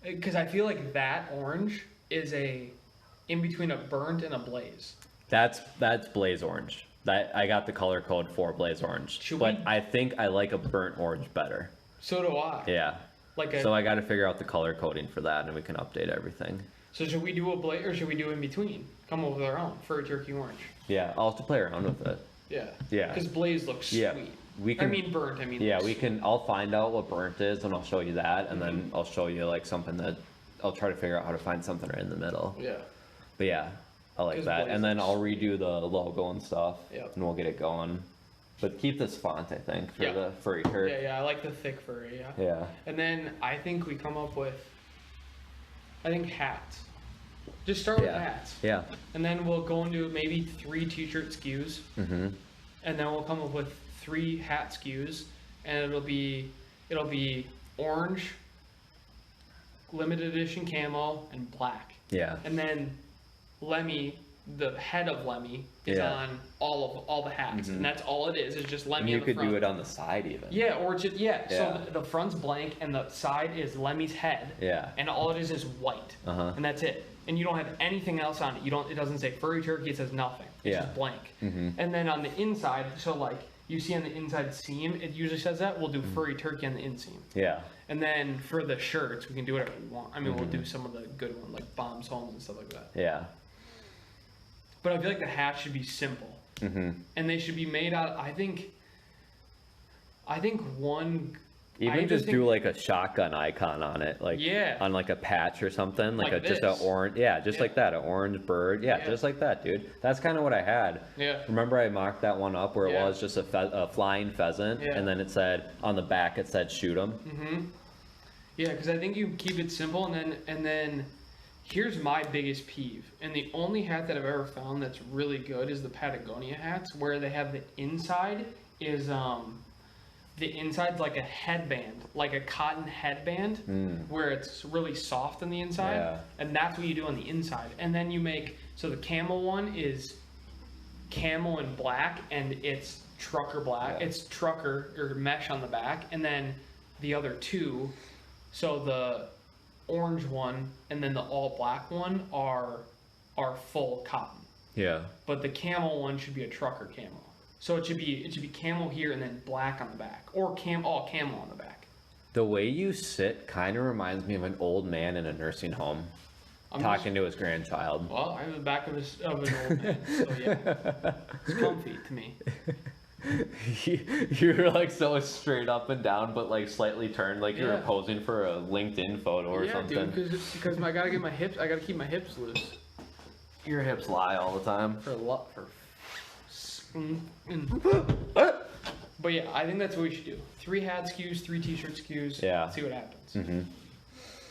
because I feel like that orange is in between a burnt and a blaze. That's Blaze Orange. That I got the color code for Blaze Orange. Should but we- I think I like a burnt orange better. So do I. Yeah. Like So I got to figure out the color coding for that, and we can update everything. So should we do a blaze or should we do in between? Come up with our own furry turkey orange. Yeah, I'll have to play around with it. Yeah. Yeah. Because blaze looks Yeah. sweet. We can. I mean burnt. I mean. Yeah, looks we sweet. can. I'll find out what burnt is, and I'll show you that, and then I'll show you like something that I'll try to figure out how to find something right in the middle. Yeah. But yeah, I like 'Cause that, Blaze and then looks I'll redo the logo and stuff, Yep. and we'll get it going. But keep this font, I think, for Yeah. the furry turk. Yeah. I like the thick furry. Yeah. Yeah. And then I think we come up with. I think hats. Just start with Yeah. hats. Yeah. And then we'll go into maybe 3 t-shirt SKUs. Mm-hmm. And then we'll come up with 3 hat SKUs. And it'll be orange, limited edition camo, and black. Yeah. And then Lemmy the head of Lemmy is on all the hats, and that's all it is. It's just Lemmy. And you on the could front. do it on the side even. Yeah, or just So the front's blank, and the side is Lemmy's head. Yeah. And all it is white, and that's it. And you don't have anything else on it. It doesn't say furry turkey. It says nothing. It's just blank. And then on the inside, so like you see on the inside seam, it usually says that. We'll do furry turkey on the inseam. Yeah. And then for the shirts, we can do whatever we want. I mean, we'll do some of the good ones, like Bombs Home and stuff like that. Yeah. But I feel like the hats should be simple. And they should be made out, I think one... Even just do like a shotgun icon on it, like on like a patch or something, like just an orange, just like that, an orange bird, just like that, dude. That's kind of what I had. Yeah. Remember I mocked that one up where it was just a flying pheasant, and then it said on the back it said shoot 'em. Yeah, because I think you keep it simple, and then here's my biggest peeve, and the only hat that I've ever found that's really good is the Patagonia hats, where they have the inside is the inside's like a headband, like a cotton headband, where it's really soft on the inside, and that's what you do on the inside. And then you make, so the camel one is camel and black, and it's trucker black. It's trucker or mesh on the back, and then the other two, so the orange one and then the all black one are full cotton. Yeah. But the camel one should be a trucker camo. So it should be camel here and then black on the back, or all camel on the back. The way you sit kind of reminds me of an old man in a nursing home talking to his grandchild. Well, I'm in the back of an old man, so yeah, it's comfy to me. You're like so straight up and down, but like slightly turned, like you were posing for a LinkedIn photo or something. Yeah, dude, because I gotta keep my hips loose. Your hips lie all the time. But yeah, I think that's what we should do. 3 hat SKUs, 3 t-shirt SKUs. Yeah. See what happens.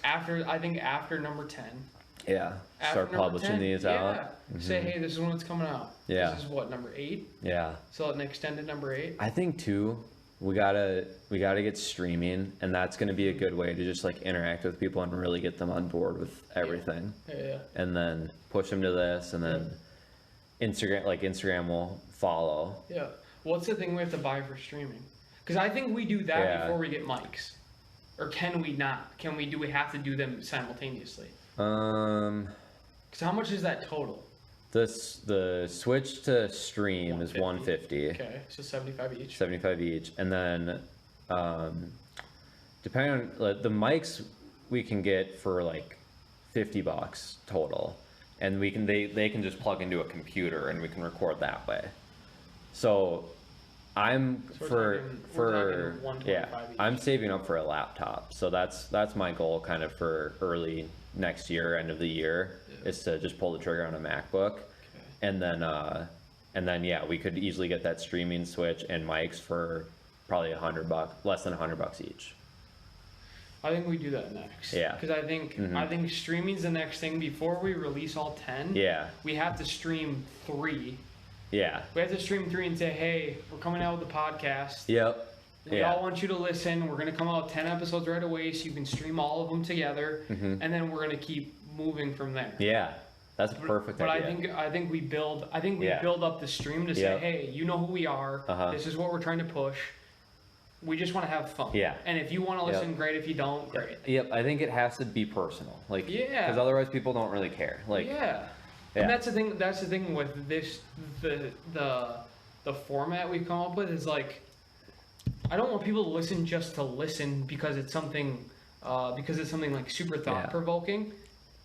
After number 10. Yeah. Start publishing these out. Say, hey, this is when it's coming out. Yeah. This is what, number 8? Yeah. So an extended number 8. I think too, we gotta get streaming, and that's gonna be a good way to just like interact with people and really get them on board with everything. Yeah. And then push them to this, and then Instagram will follow. Yeah. What's the thing we have to buy for streaming? Because I think we do that before we get mics. Or can we not? Do we have to do them simultaneously? Because how much is that total? The switch to stream is 150. Okay, so 75 each. 75 each, and then depending on the mics, we can get for like $50 total, and they can just plug into a computer and we can record that way. So I'm we're talking 125 each. I'm saving up for a laptop. So that's my goal kind of for early next year, end of the year, is to just pull the trigger on a MacBook. And then we could easily get that streaming switch and mics for probably $100, less than $100 each. I think we do that next. Yeah. Because I think streaming's the next thing. Before we release all 10, we have to stream 3. Yeah. We have to stream 3 and say, hey, we're coming out with the podcast. Yep. We all want you to listen. We're going to come out with 10 episodes right away so you can stream all of them together. And then we're going to keep moving from there. Yeah. That's a perfect idea. But I think we build up the stream to say, hey, you know who we are. This is what we're trying to push. We just want to have fun. Yeah. And if you want to listen, great. If you don't, great. Yep. I think it has to be personal. Like, because otherwise people don't really care. Like, and that's the thing. That's the thing with this. The format we've come up with is like, I don't want people to listen just to listen because it's something like super thought provoking.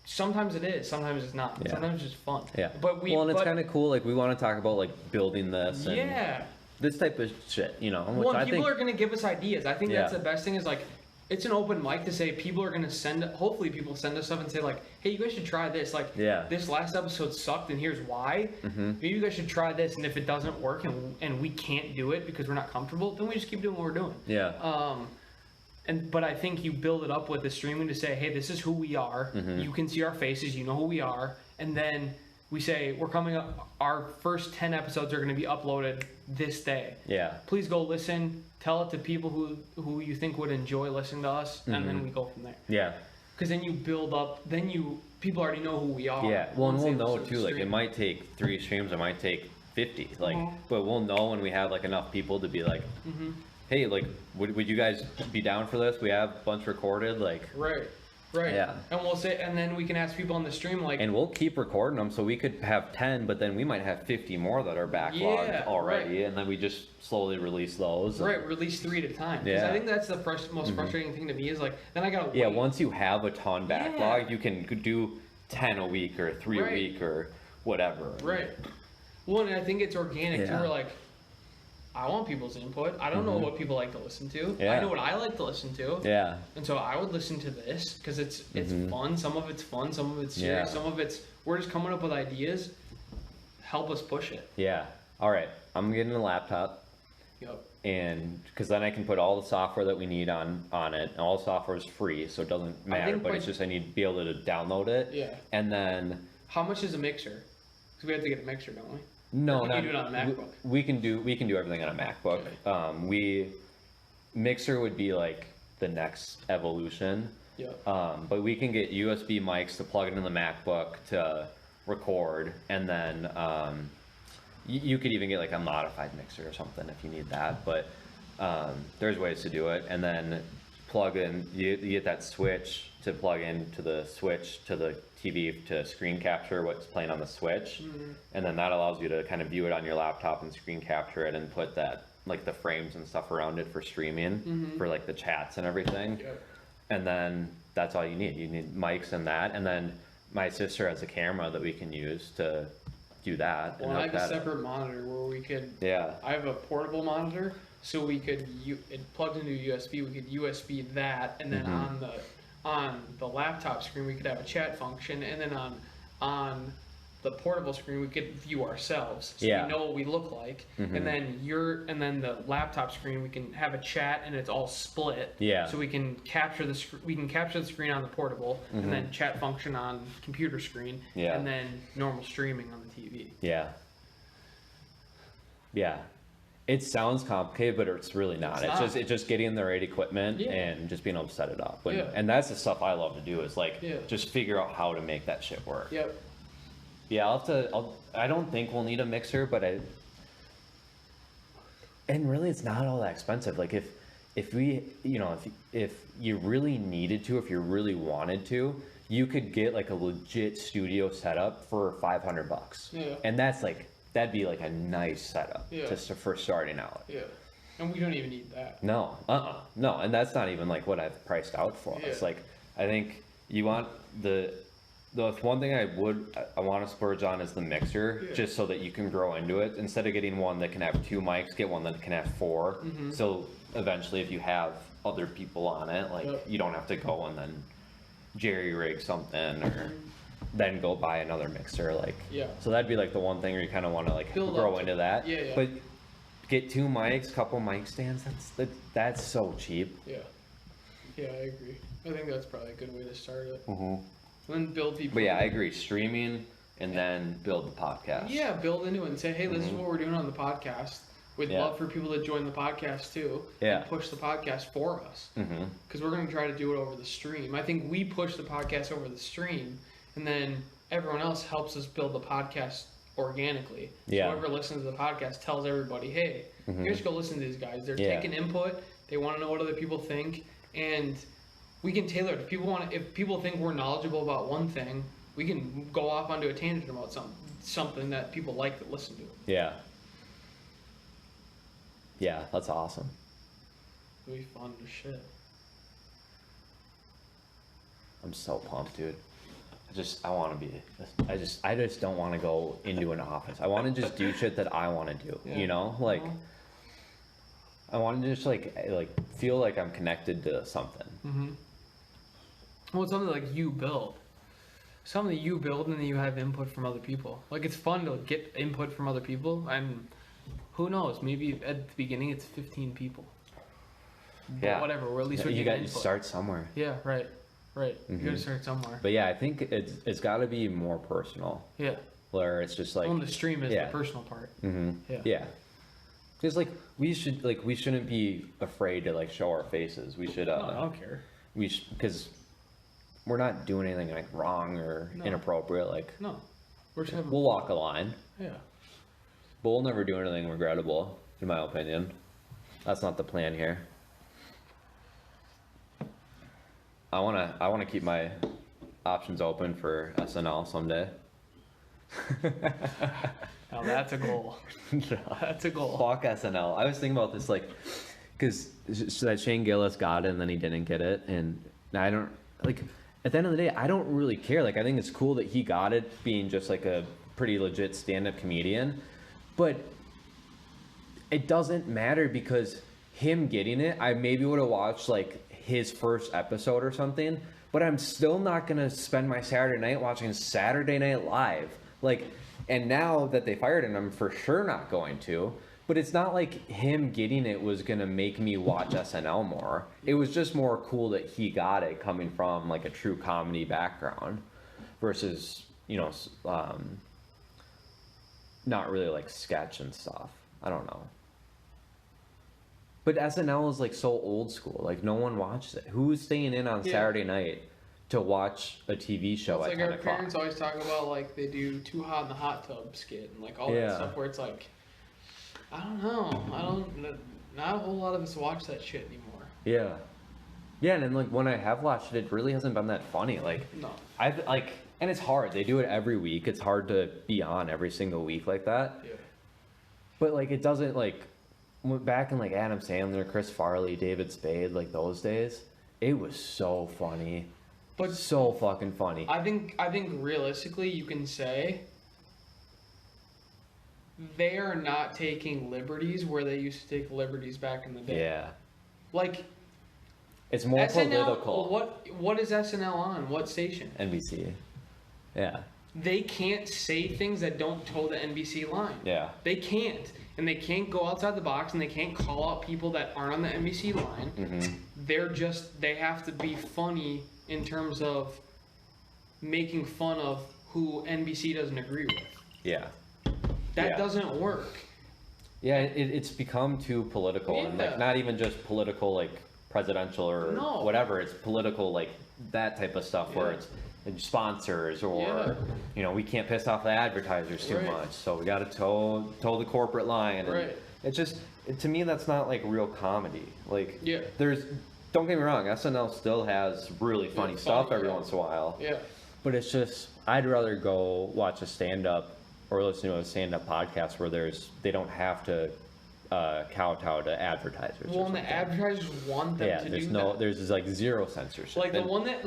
Sometimes it is. Sometimes it's not. Sometimes it's just fun. Yeah. And it's kind of cool. Like, we want to talk about like building this. And this type of shit, you know. People are going to give us ideas. I think that's the best thing is like, it's an open mic to say people are going to hopefully people send us stuff and say like, hey, you guys should try this. Like, this last episode sucked and here's why. Maybe you guys should try this. And if it doesn't work and we can't do it because we're not comfortable, then we just keep doing what we're doing. Yeah. But I think you build it up with the streaming to say, hey, this is who we are. You can see our faces. You know who we are. And then we say, we're coming up. Our first 10 episodes are going to be uploaded this day. Yeah. Please go listen. Tell it to people who you think would enjoy listening to us. And then we go from there. Yeah. because then you build up. Then people already know who we are. Yeah, well, and once we'll they know listen to too. the Like, it stream. might take 3 streams, it might take 50. Like, Mhm. but we'll know when we have like enough people to be like, hey, like, would you guys be down for this? We have a bunch recorded, like, Right. Right. Yeah. And we'll say, and then we can ask people on the stream like, and we'll keep recording them. So we could have 10, but then we might have 50 more that are backlogged Yeah, already, and then we just slowly release those. right, release 3 at a time. Because Yeah. I think that's the most frustrating thing to me is like, then I gotta wait. Yeah, once you have a ton backlog, Yeah. you can do 10 a week or 3 Right. a week or whatever. Right. Well, and I think it's organic too. Yeah. We're like, I want people's input. I don't know what people like to listen to. I Yeah. know what I like to listen to. Yeah. And so I would listen to this because it's fun. Some of it's fun. Some of it's serious. Yeah. Some of it's we're just coming up with ideas. Help us push it. Yeah. All right. I'm getting a laptop, Yep. and because then I can put all the software that we need on it. And all the software is free, so it doesn't matter. think But by- it's just I need to be able to download it. Yeah. And then How much is a mixer? Because we have to get a mixer, don't we? no, Or can not, you do it on a MacBook? We can do everything on a MacBook. Okay. Mixer would be like the next evolution. Yep. But we can get USB mics to plug into the MacBook to record, and then you could even get like a modified mixer or something if you need that. But there's ways to do it, and then plug in. You get that switch to plug into the switch to the TV to screen capture what's playing on the switch, and then that allows you to kind of view it on your laptop and screen capture it and put that like the frames and stuff around it for streaming for like the chats and everything. Yep. And then that's all you need. You need mics and that, and then my sister has a camera that we can use to do that. Well, and I hook have a that up. separate monitor where we could. Yeah. I have a portable monitor, so we could it plugged into USB. We could USB that, and then on the laptop screen we could have a chat function, and then on the portable screen we could view ourselves, so Yeah. we know what we look like. And then the laptop screen we can have a chat, and it's all split. Yeah. So we can capture the screen on the portable, and then chat function on computer screen, Yeah. and then normal streaming on the TV. Yeah. Yeah. It sounds complicated, but it's really not. It's not. It's just getting the right equipment Yeah. and just being able to set it up. And, Yeah. and that's the stuff I love to do is like Yeah. just figure out how to make that shit work. Yep. Yeah, I don't think we'll need a mixer, but and really it's not all that expensive. Like if we, if you really needed to, if you really wanted to, you could get like a legit studio setup for $500. Yeah. And that'd be like a nice setup Yeah. just for starting out. Yeah. And we don't even need that. No, no, and that's not even like what I've priced out for. It's Yeah. like I think you want the one thing I want to splurge on is the mixer, Yeah. just so that you can grow into it. Instead of getting one that can have 2 mics, get one that can have 4. So eventually, if you have other people on it, like Yep. you don't have to go and then jerry rig something or then go buy another mixer. Like Yeah. so that'd be like the one thing where you kind of want to like Build grow up to into it. that. Yeah, yeah. But get 2 mics, couple mic stands. That's so cheap. Yeah. Yeah, I agree. I think that's probably a good way to start it. Mm-hmm. And then build people. But yeah, I agree. Streaming and then build the podcast. Yeah, build into it and say, hey, this is what we're doing on the podcast. We'd Yeah. love for people to join the podcast too. Yeah. And push the podcast for us. Mm-hmm. Because we're going to try to do it over the stream. I think we push the podcast over the stream, and then everyone else helps us build the podcast organically. Yeah. So whoever listens to the podcast tells everybody, hey, you guys go listen to these guys. They're Yeah. taking input. They want to know what other people think, and we can tailor it. If people think we're knowledgeable about one thing, we can go off onto a tangent about something that people like to listen to. Yeah. Yeah, that's awesome. It'll be fun as shit. I'm so pumped, dude. I just don't want to go into an office. I want to just do shit that I want to do. Yeah. You know, like Uh-huh. I want to just like feel like I'm connected to something. Mm-hmm. Well, it's something like you build. Something that you build and then you have input from other people. Like, it's fun to get input from other people, and who knows, maybe at the beginning it's 15 people. But Yeah. whatever, or at least we're You getting got to input. start somewhere. Yeah, right. You gotta start somewhere. But yeah, I think it's got to be more personal, Yeah. where it's just like Well, and the stream is yeah. the personal part. Yeah. yeah. Because we shouldn't be afraid to like show our faces. We should No, I don't care. because we're not doing anything like wrong or No. inappropriate. Like, No. We're just having we'll walk a line, Yeah. but we'll never do anything regrettable, in my opinion. That's not the plan here. I wanna keep my options open for SNL someday. Now that's a goal. That's a goal. Fuck SNL. I was thinking about this, like, because that Shane Gillis got it and then he didn't get it, and I don't, like, at the end of the day, I don't really care. Like, I think it's cool that he got it, being just like a pretty legit stand-up comedian, but it doesn't matter because him getting it, I maybe would have watched like his first episode or something, but I'm still not gonna spend my Saturday night watching Saturday Night Live. Like, and now that they fired him, I'm for sure not going to. But it's not like him getting it was gonna make me watch SNL more. It was just more cool that he got it coming from like a true comedy background versus, you know, not really like sketch and stuff. I don't know. But SNL is like so old school. Like, no one watches it. Who's staying in on Saturday night to watch a TV show It's at like 10 our o'clock? parents always talk about, like, they do Too Hot in the Hot Tub skit and like all Yeah. that stuff where it's like, I don't know. Not a whole lot of us watch that shit anymore. Yeah. Yeah, and then like when I have watched it, it really hasn't been that funny. Like, No. I've like, and it's hard. They do it every week. It's hard to be on every single week like that. Yeah. But like, it doesn't like, back in like Adam Sandler, Chris Farley, David Spade, like those days, it was so funny. But So fucking funny. I think realistically you can say they are not taking liberties where they used to take liberties back in the day. Yeah. Like It's more SNL, political. what is SNL on? What station? NBC. Yeah. They can't say things that don't toe the NBC line. Yeah. They can't. And they can't go outside the box and they can't call out people that aren't on the NBC line. Mm-hmm. They have to be funny in terms of making fun of who NBC doesn't agree with. Yeah. That Yeah. doesn't work. Yeah, it's become too political, and like Yeah. not even just political, like presidential or No. whatever. It's political, like that type of stuff where Yeah. it's sponsors or Yeah. you know, we can't piss off the advertisers too Right. much, so we got to toe the corporate line. And Right. it's just to me that's not like real comedy. Like Yeah. don't get me wrong, SNL still has really funny stuff every yeah. once in a while. Yeah. But it's just, I'd rather go watch a stand-up or listen to a stand-up podcast where they don't have to kowtow to advertisers. Well, or and the something. advertisers want them Yeah, to there's do no, that. there's like zero censorship. Like the And- one that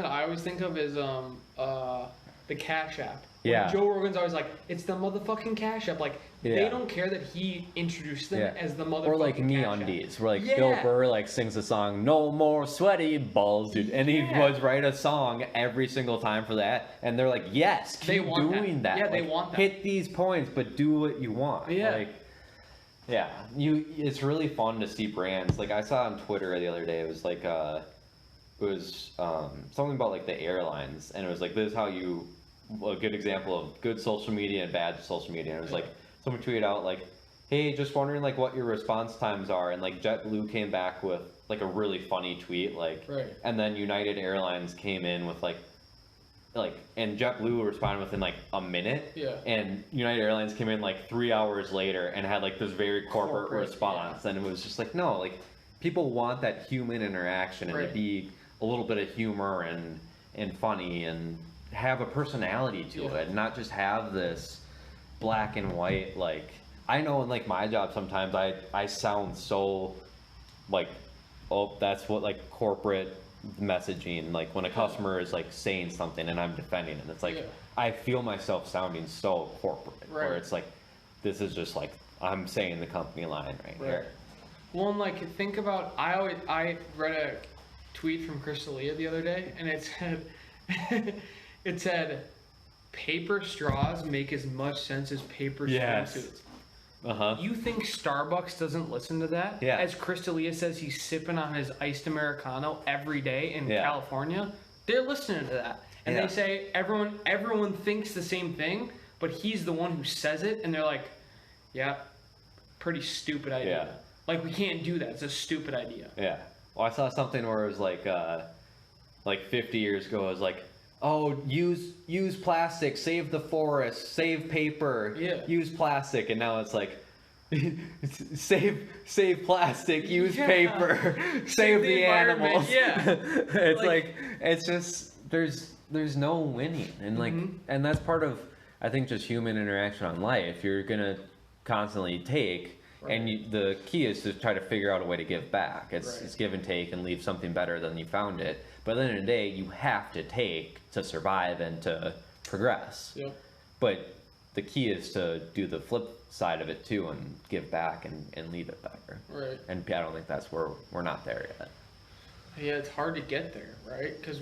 I always think of is the Cash App. When Yeah. Joe Rogan's always like, it's the motherfucking Cash App. Like they Yeah. don't care that he introduced them Yeah. as the motherfucking Or like Cash Me App. Undies, where like Yeah. Bill Burr like sings a song, "No More Sweaty Balls," dude, and he Yeah. would write a song every single time for that, and they're like, "Yes, keep They want that. doing that. Yeah, they Like, want that. Hit these points, but do what you want." Yeah. Like, yeah, it's really fun to see brands. Like I saw on Twitter the other day, it was like something about like the airlines, and it was like, this is how you, a good example of good social media and bad social media. And it was like someone tweeted out like, "Hey, just wondering like what your response times are," and like JetBlue came back with like a really funny tweet, like, Right. and then United Airlines came in with like, and JetBlue responded within like a minute, Yeah. and United Airlines came in like 3 hours later and had like this very corporate Corporate, response, and it was just like, no, like people want that human interaction and Right. to be a little bit of humor and funny and have a personality to Yeah. it, and not just have this black and white. Like I know in like my job sometimes I sound so like, oh, that's what like corporate messaging, like when a customer is like saying something and I'm defending it, it's like Yeah. I feel myself sounding so corporate, where Right. it's like this is just like I'm saying the company line right here. Well, and like think about, I read a tweet from Crystalia the other day, and it said, paper straws make as much sense as paper Yes. swimsuits. Uh-huh. You think Starbucks doesn't listen to that? Yeah. As Crystalia says, he's sipping on his iced Americano every day in Yeah. California. They're listening to that. And Yeah. they say everyone thinks the same thing, but he's the one who says it, and they're like, yeah, pretty stupid idea. Yeah. Like, we can't do that. It's a stupid idea. Yeah. Well, I saw something where it was like, like 50 years ago, it was like, oh, use plastic, save the forest, save paper, use plastic, and now it's like, save plastic, use paper, save the animals. It's like it's just there's no winning, and like and that's part of, I think, just human interaction on life. You're gonna constantly take. Right. And the key is to try to figure out a way to give back. It's give and take and leave something better than you found it. But at the end of the day, you have to take to survive and to progress. Yep. But the key is to do the flip side of it too and give back and leave it better. Right. And I don't think that's where we're not there yet. Yeah, it's hard to get there, right? Because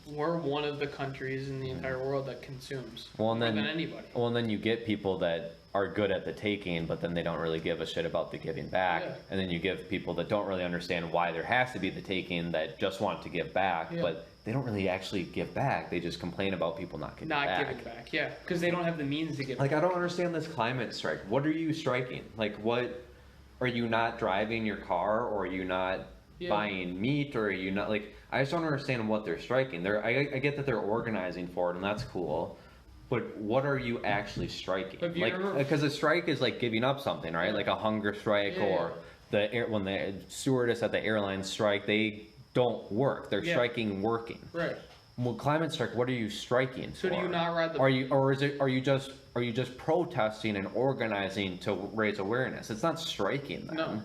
we're one of the countries in the entire world that consumes more than anybody. Well, and then you get people that are good at the taking, but then they don't really give a shit about the giving back. Yeah. And then you give people that don't really understand why there has to be the taking, that just want to give back, but they don't really actually give back. They just complain about people not giving back. Not giving back, yeah, because they don't have the means to give back. Like, I don't understand this climate strike. What are you striking? Like, what, are you not driving your car, or are you not buying meat, or are you not, like, I just don't understand what they're striking. I get that they're organizing for it, and that's cool. But what are you actually striking? Like, because a strike is like giving up something, right? Like a hunger strike, or when the stewardess at the airline strike, they don't work. They're striking working. Right. Well, climate strike. What are you striking for? So do you not ride the? Are you just protesting and organizing to raise awareness? It's not striking them. No.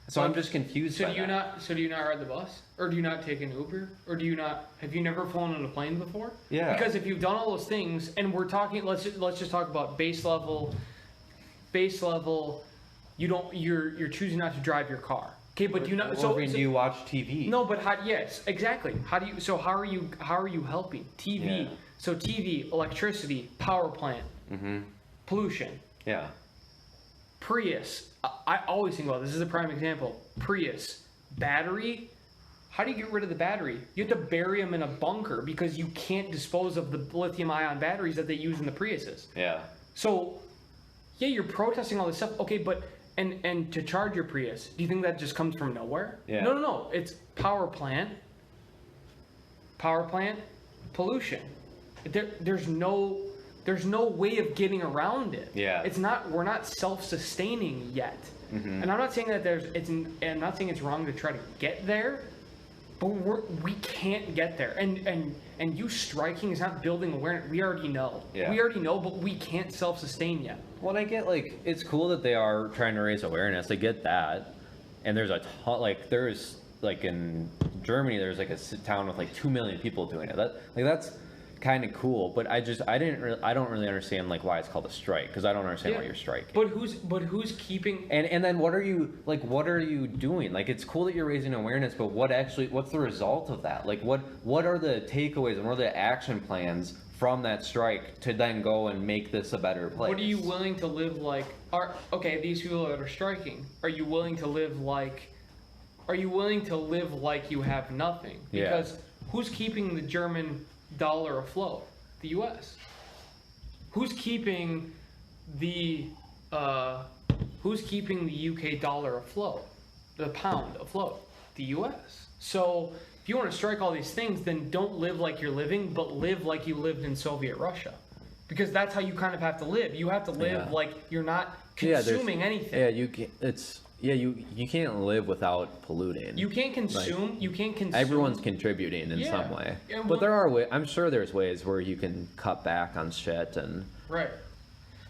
So I'm just confused. So do you not ride the bus, or do you not take an Uber, or do you not? Have you never flown on a plane before? Yeah. Because if you've done all those things, and we're talking, let's just talk about base level. Base level, you're choosing not to drive your car. Okay, but do you not? Do you watch TV? No, but yes, exactly. How are you helping? TV. Yeah. So TV, electricity, power plant, pollution. Yeah. Prius. I always think about this is a prime example. Prius, battery. How do you get rid of the battery? You have to bury them in a bunker because you can't dispose of the lithium-ion batteries that they use in the Priuses. Yeah. So, yeah, you're protesting all this stuff. Okay, but and to charge your Prius, do you think that just comes from nowhere? Yeah. No. It's power plant, pollution. There's no way of getting around it. Yeah. We're not self-sustaining yet. And I'm not saying that I'm not saying it's wrong to try to get there, but we can't get there. And you striking is not building awareness. We already know. Yeah. We already know, but we can't self-sustain yet. Well, I get, like, it's cool that they are trying to raise awareness. I get that. And there's a ton, like, in Germany, there's like a town with like 2 million people doing it. That's kind of cool, but I don't really understand like why it's called a strike, because I don't understand why you're striking. But who's keeping? And then what are you doing? Like, it's cool that you're raising awareness, but what's the result of that? Like, what are the takeaways and what are the action plans from that strike to then go and make this a better place? What are you willing to live like? These people that are striking, are you willing to live like you have nothing? Because who's keeping the German dollar afloat? The U.S. Who's keeping the UK dollar afloat? The pound afloat? The U.S. So if you want to strike all these things, then don't live like you're living, but live like you lived in Soviet Russia, because that's how you kind of have to live. You have to live like you're not consuming anything. You can't live without polluting. You can't consume. Like, you can't consume. Everyone's contributing in some way. But there are ways. I'm sure there's ways where you can cut back on shit and. Right.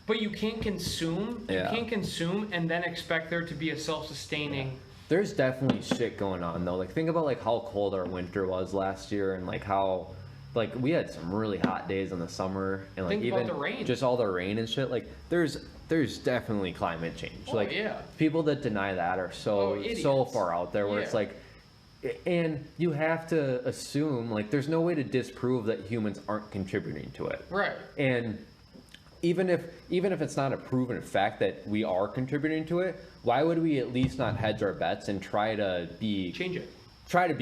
But you can't consume. Yeah. You can't consume and then expect there to be a self-sustaining. Yeah. There's definitely shit going on though. Like, think about like how cold our winter was last year, and like how, like, we had some really hot days in the summer, and like even the rain. Just all the rain and shit. Like, there's definitely climate change. Oh, yeah. People that deny that are so far out there where it's like, and you have to assume, like, there's no way to disprove that humans aren't contributing to it. Right. And even if it's not a proven fact that we are contributing to it, why would we at least not hedge our bets and try to be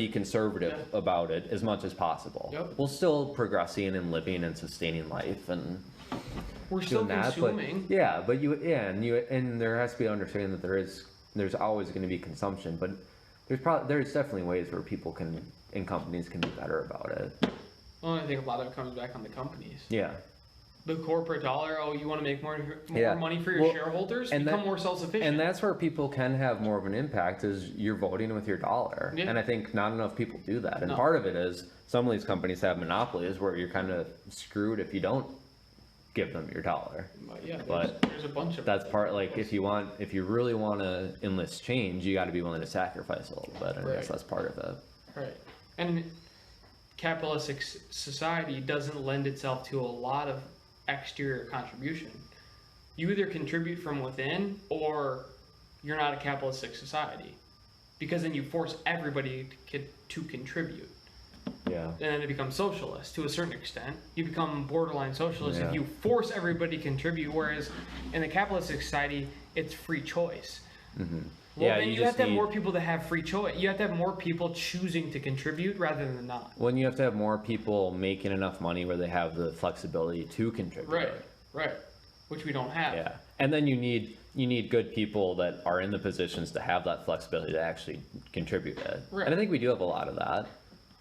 conservative about it as much as possible? Yep. We're still progressing and living and sustaining life, and we're still consuming. And there has to be understanding that there's always going to be consumption, but there's definitely ways where people can and companies can be better about it. Well, I think a lot of it comes back on the companies. Yeah. The corporate dollar. Oh, you want to make more Yeah. money for your shareholders? and Become more self-sufficient. And that's where people can have more of an impact, is you're voting with your dollar. Yeah. And I think not enough people do that. And No. part of it is some of these companies have monopolies where you're kind of screwed if you don't give them your dollar. But yeah, But there's a bunch of That's part, like, if you really want to enlist change, you got to be willing to sacrifice a little bit. And I guess Right. that's part of it. right. And capitalistic society doesn't lend itself to a lot of exterior contribution. You either contribute from within or you're not a capitalistic society, because then you force everybody to contribute. Yeah. And then it becomes socialist to a certain extent. You become borderline socialist Yeah. if you force everybody to contribute, whereas in the capitalistic society, it's free choice. Mm-hmm. Well, Yeah, then you you have just to have need- more people that have free choice. You have to have more people choosing to contribute rather than not. When you have to have more people making enough money where they have the flexibility to contribute. Right. Which we don't have. Yeah. And then you need good people that are in the positions to have that flexibility to actually contribute it. Right. And I think we do have a lot of that,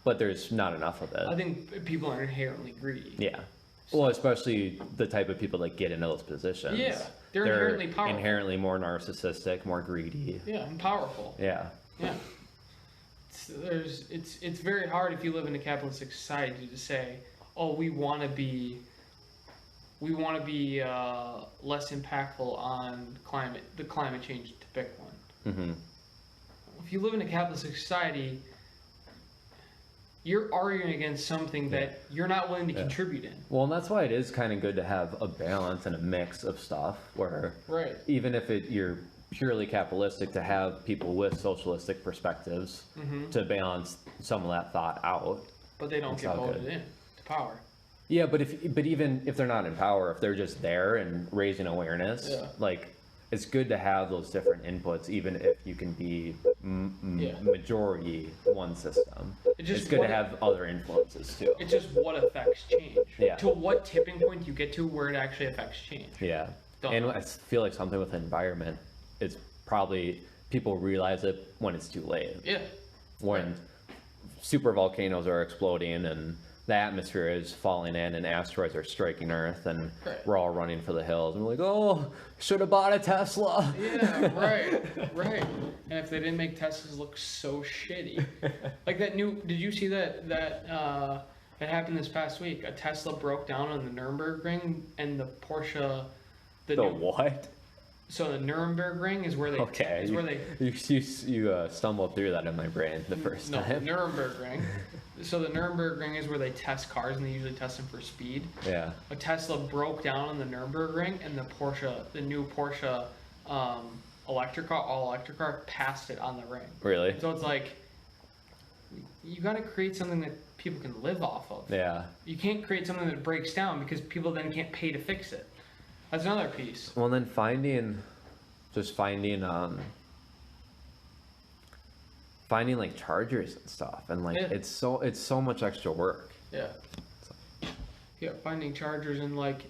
but there's not enough of it. I think people are inherently greedy. Yeah. Well, especially the type of people that get into those positions. Yeah, they're inherently powerful. Inherently more narcissistic, more greedy. Yeah, and powerful. Yeah. Yeah. It's very hard if you live in a capitalistic society to say, oh, we want to be less impactful on the climate change, to pick one. Mm-hmm. If you live in a capitalistic society, you're arguing against something that you're not willing to contribute in. Well, and that's why it is kind of good to have a balance and a mix of stuff where Right. even if you're purely capitalistic, to have people with socialistic perspectives to balance some of that thought out. But they don't It's get all voted good. in to power. Yeah, but even if they're not in power, if they're just there and raising awareness, Yeah. like, it's good to have those different inputs, even if you can be Yeah. majority one system. It's It's good to have other influences too. It's just what affects change. Yeah. To what tipping point you get to where it actually affects change. Yeah. Don't And know. I feel like something with the environment, it's probably people realize it when it's too late. Yeah. When super volcanoes are exploding and the atmosphere is falling in and asteroids are striking Earth and Right. we're all running for the hills and we're like, oh, should have bought a Tesla. Yeah, right. And if they didn't make Teslas look so shitty. Like did you see that it happened this past week? A Tesla broke down on the Nürburgring and the Porsche, The what? so the Nürburgring is where they, Okay. You stumbled through that in my brain the first no, time. Nürburgring. So the Nürburgring is where they test cars and they usually test them for speed. Yeah. A Tesla broke down on the Nürburgring and the new Porsche all electric car passed it on the ring. Really? So it's like, you got to create something that people can live off of. Yeah. You can't create something that breaks down because people then can't pay to fix it. That's another piece. Well, then finding like chargers and stuff, and like Yeah. it's so much extra work. Yeah. Yeah, finding chargers, and like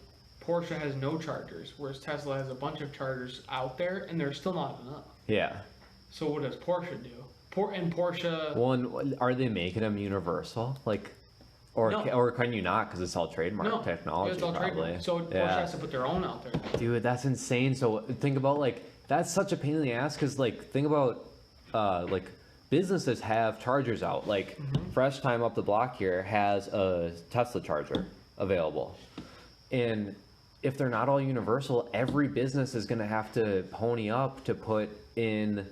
Porsche has no chargers, whereas Tesla has a bunch of chargers out there, and there's still not enough. Yeah. So what does Porsche do? Porsche. Well, and are they making them universal? Like, or No. or can you not because it's all trademark No, technology? it's all probably. trademark. So Porsche Yeah. has to put their own out there. Dude, that's insane. So think about like that's such a pain in the ass because like think about like businesses have chargers out. Like Fresh Time up the block here has a Tesla charger available, and if they're not all universal, every business is going to have to pony up to put in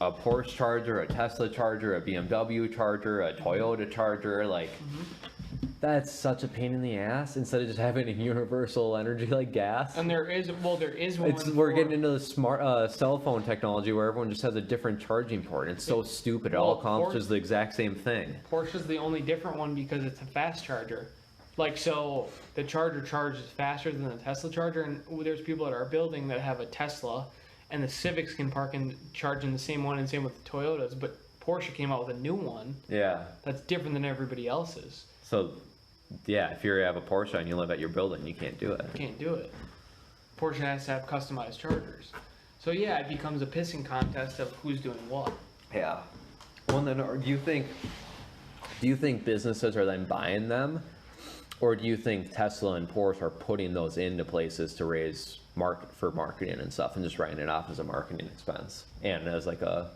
a Porsche charger, a Tesla charger, a BMW charger, a Toyota charger. Like that's such a pain in the ass instead of just having a universal energy like gas. And there is one. We're getting into the smart cell phone technology where everyone just has a different charging port. It's so stupid. It all Well, accomplishes the exact same thing. Porsche's the only different one because it's a fast charger. Like, so the charger charges faster than the Tesla charger, and there's people at our building that have a Tesla, and the Civics can park and charge in the same one, and same with the Toyotas, but Porsche came out with a new one Yeah. that's different than everybody else's. So, yeah, if you have a Porsche and you live at your building, you can't do it. Can't do it. Porsche has to have customized chargers. So yeah, it becomes a pissing contest of who's doing what. Yeah. Well, then, do you think do you think businesses are then buying them, or do you think Tesla and Porsche are putting those into places to raise for marketing and stuff, and just writing it off as a marketing expense and as like a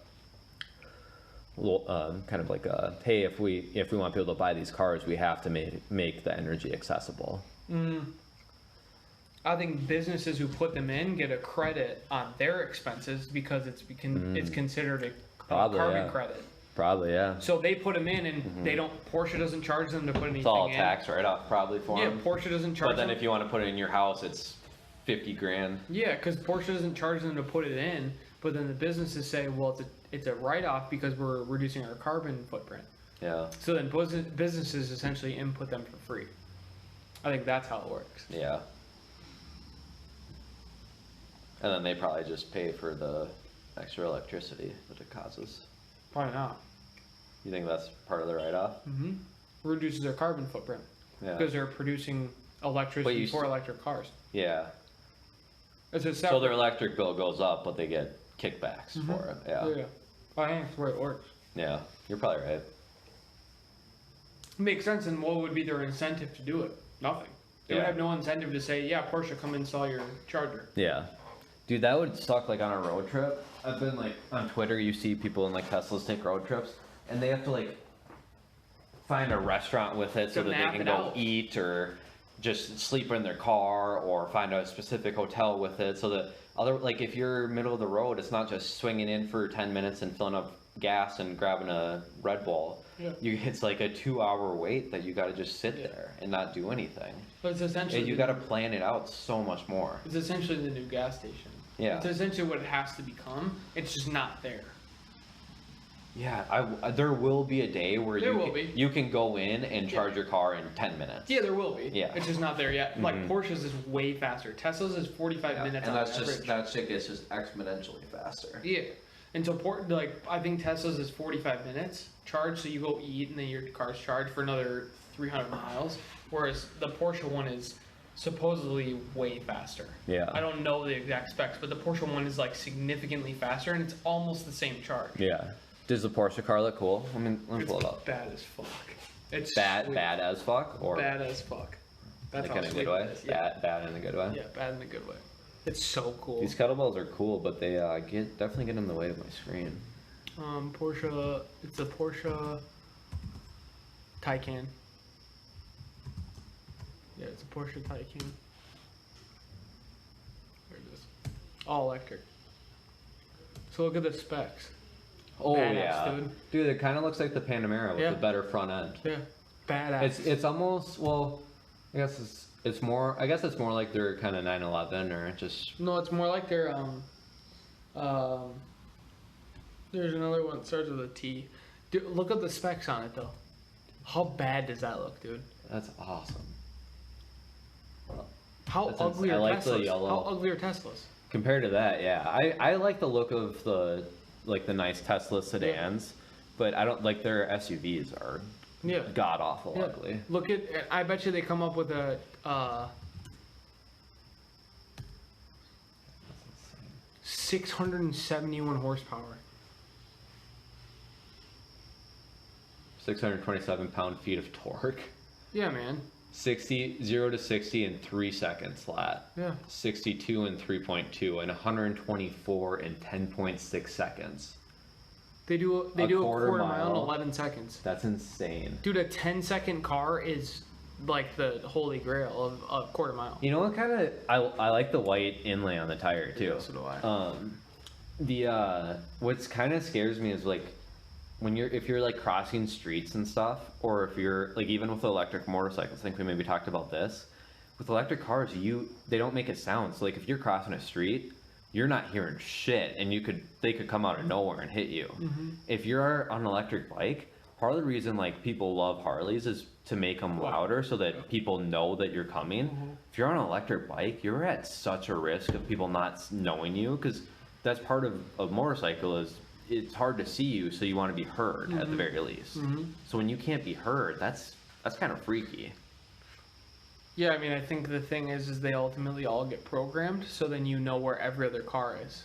kind of like a, hey, if we want people to buy these cars, we have to make the energy accessible? I think businesses who put them in get a credit on their expenses because it's considered a carbon credit. Probably, yeah. So they put them in, and they don't. Porsche doesn't charge them to put anything in. It's all a tax write-off probably for them. Yeah, Porsche doesn't charge. But then them. if you want to put it in your house, it's 50 grand. Yeah, because Porsche doesn't charge them to put it in, but then the businesses say, well, it's a write-off because we're reducing our carbon footprint. Yeah. So then businesses essentially input them for free. I think that's how it works. Yeah. And then they probably just pay for the extra electricity that it causes. Probably not. You think that's part of the write-off? Mm-hmm. Reduces their carbon footprint because they're producing electricity for electric cars. Yeah. It's a So their electric bill goes up, but they get kickbacks for it. Yeah. Yeah. I think that's the way it works. Yeah. You're probably right. Makes sense. And what would be their incentive to do it? Nothing. They would have no incentive to say, yeah, Porsche, come install your charger. Yeah. Dude, that would suck, like, on a road trip. I've been, like, on Twitter, you see people in, like, Teslas take road trips, and they have to, like, find a restaurant with it so that they can go eat, or just sleep in their car, or find a specific hotel with it, so that like, if you're middle of the road, it's not just swinging in for 10 minutes and filling up gas and grabbing a Red Bull. Yeah. It's like a 2-hour wait that you got to just sit there and not do anything. But it's essentially... And you got to plan it out so much more. It's essentially the new gas station. Yeah. It's essentially what it has to become. It's just not there. Yeah, there will be a day where you can go in and charge your car in 10 minutes. Yeah, there will be. Yeah. It's just not there yet. Like, Porsche's is way faster. Tesla's is 45 minutes and on that's average. just, that shit gets just exponentially faster. Yeah. And so, I think Tesla's is 45 minutes charge, so you go eat and then your car's charged for another 300 miles, whereas the Porsche one is supposedly way faster. Yeah. I don't know the exact specs, but the Porsche one is, like, significantly faster, and it's almost the same charge. Yeah. Does the Porsche car look cool? I mean, let me pull it up. Bad as fuck. It's Bad as fuck? Or bad as fuck. That's like how in a sweet good way? it is. Yeah. Bad in a good way? Yeah, bad in a good way. It's so cool. These kettlebells are cool, but they definitely get in the way of my screen. Porsche, it's a Porsche Taycan. Yeah, it's a Porsche Taycan. There it is. All electric. So look at the specs. Oh, Badass, yeah. Dude, it kind of looks like the Panamera with the better front end. Yeah, badass. It's almost, well, I guess it's more like their kind of 911 or just... No, it's more like their, there's another one that starts with a T. Dude, look at the specs on it, though. How bad does that look, dude? That's awesome. How ugly are I like Teslas? the yellow. How ugly are Teslas? Compared to that, yeah. I like the look of the nice Tesla sedans, but I don't like their SUVs are god awful ugly. Look at, I bet you they come up with a 671 horsepower. 627 pound-feet of torque. Yeah, man. 0 to 60 in 3 seconds flat. Yeah. 62 in 3.2 and 124 in 10.6 seconds. They do a quarter mile in 11 seconds. That's insane. Dude, a 10-second car is like the holy grail of a quarter mile. You know what kind of I like the white inlay on the tire too. Yeah, so do I. What's kind of scares me is like if you're like crossing streets and stuff, or if you're like even with electric motorcycles, I think we maybe talked about this. With electric cars, they don't make a sound. So like if you're crossing a street, you're not hearing shit, and they could come out of nowhere and hit you. Mm-hmm. If you're on an electric bike, part of the reason like people love Harleys is to make them louder so that people know that you're coming. Mm-hmm. If you're on an electric bike, you're at such a risk of people not knowing you, because that's part of a motorcycle is it's hard to see you, so you want to be heard at the very least. Mm-hmm. So when you can't be heard, that's kind of freaky. Yeah, I mean, I think the thing is they ultimately all get programmed, so then you know where every other car is.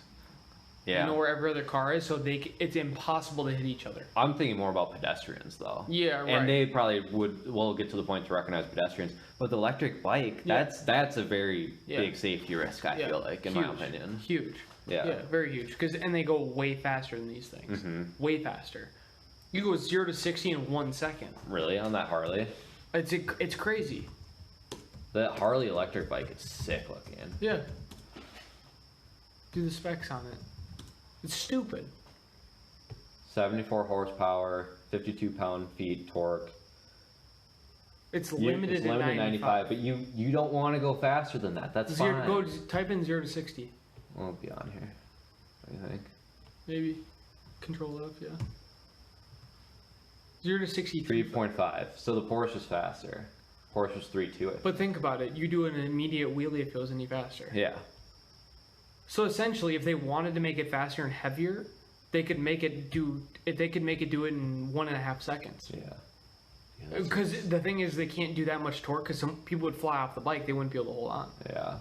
Yeah. You know where every other car is, so it's impossible to hit each other. I'm thinking more about pedestrians though. Yeah, right. And they probably will get to the point to recognize pedestrians. But the electric bike, that's a very big safety risk, I feel like, in my opinion. Huge. Yeah. Yeah, very huge. And they go way faster than these things. Way faster. You go 0 to 60 in 1 second. Really? On that Harley? It's crazy. The Harley electric bike is sick looking. Yeah. Do the specs on it. It's stupid. 74 horsepower, 52 pound-feet torque. It's limited to 95. But you don't want to go faster than that. That's fine. Go type in 0 to 60. It'll be on here. What do you think? Maybe. Control F, yeah. 0 to 60. 3.5. So the Porsche is faster. Porsche was 3.2. But think about it. You do an immediate wheelie, it goes any faster. Yeah. So essentially, if they wanted to make it faster and heavier, they could make it do it in 1.5 seconds. Yeah. Because the thing is, they can't do that much torque because some people would fly off the bike. They wouldn't be able to hold on. Yeah.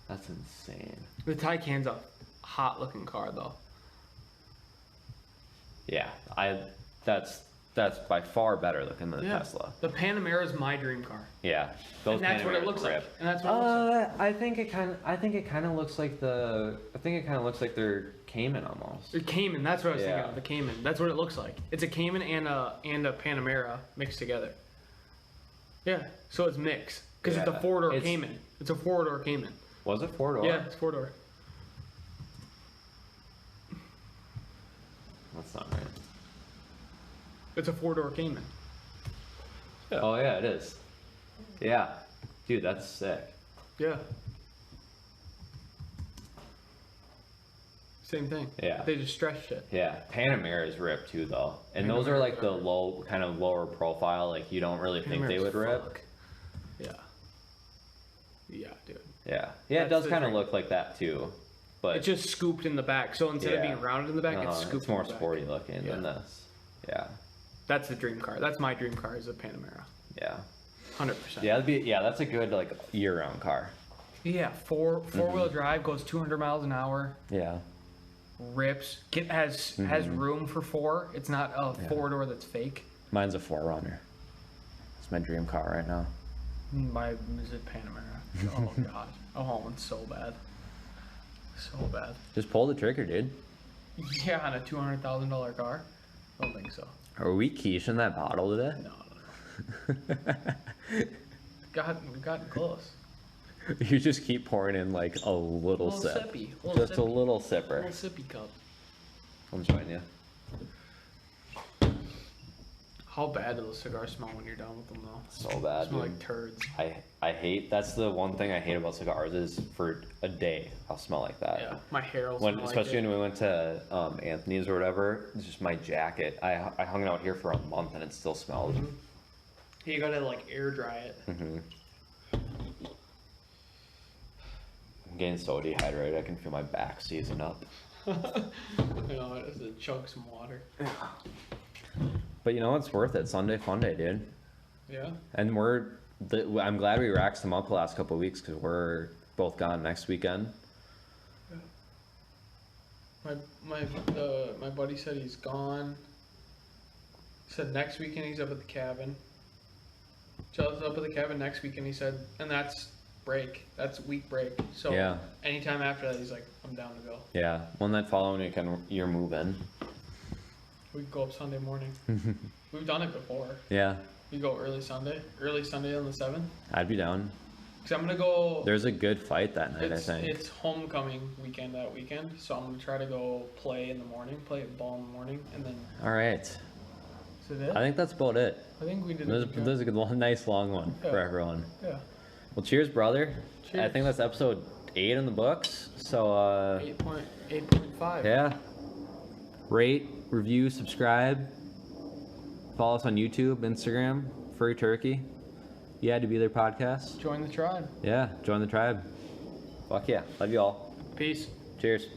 That's insane. The Taycan's a hot looking car, though. Yeah. That's by far better looking than the Tesla. The Panamera is my dream car. Yeah. And that's what it looks like. And that's what it looks like. I think it kind of looks like their Cayman almost. The Cayman, that's what I was thinking of. The Cayman, that's what it looks like. It's a Cayman and a Panamera mixed together. Yeah, so it's mixed because it's a 4-door Cayman. It's a 4-door Cayman. Was it 4-door? Yeah, it's 4-door. That's not right. It's a 4-door Cayman. Yeah. Oh yeah, it is. Yeah, dude, that's sick. Yeah. Same thing. Yeah. They just stretched it. Yeah, Panamera is ripped too, though, and those are like the lower profile. Like you don't really think they would rip. Yeah. Yeah, dude. Yeah, yeah, it does kind of look like that too, but it's just scooped in the back. So instead of being rounded in the back, it's scooped. It's more sporty looking than this. Yeah. That's the dream car. That's my dream car, is a Panamera. Yeah. 100%. Yeah, that's a good like year-round car. Yeah, four-wheel drive, goes 200 miles an hour. Yeah. Rips. Has room for 4. It's not a 4-door that's fake. Mine's a 4Runner. It's my dream car right now. My is a Panamera. Oh god. Oh, it's so bad. So bad. Just pull the trigger, dude. Yeah, on a $200,000 car. I don't think so. Are we quiching that bottle today? No. Got close. You just keep pouring in like a little sip. Sippy. Just a little sipper. Little sippy cup. I'm joining you. How bad do those cigars smell when you're done with them, though? So bad. They smell dude. like turds. I hate. That's the one thing I hate about cigars is for a day I'll smell like that. Yeah, my hair will smell Especially like when we went to Anthony's or whatever. It's just my jacket. I hung it out here for a month and it still smelled. Mm-hmm. You gotta like air dry it. Mm-hmm. I'm getting so dehydrated. I can feel my back seizing up. You know, I just chug some water. But you know, it's worth it. Sunday fun day, dude. Yeah. And I'm glad we racked them up the last couple of weeks because we're both gone next weekend. My buddy said he's gone. He said next weekend he's up at the cabin. Joe's up at the cabin next weekend, he said, and that's break. That's week break. So yeah. Anytime after that, he's like, I'm down to go. Yeah. One that following weekend, you're moving. We go up Sunday morning. We've done it before. Yeah. We go early Sunday on the 7th. I'd be down. Cause I'm gonna go. There's a good fight that night, I think. It's homecoming weekend that weekend, so I'm gonna try to go play in the morning, play ball in the morning, and then. All right. Is it? I think that's about it. I think we did. This is a good, nice long one for everyone. Yeah. Well, cheers, brother. Cheers. I think that's episode 8 in the books. So. 8.5. Yeah. Rate, review, subscribe. Follow us on YouTube, Instagram, Furry Turkey. You Had to Be There podcast. Join the tribe. Yeah, join the tribe. Fuck yeah. Love you all. Peace. Cheers.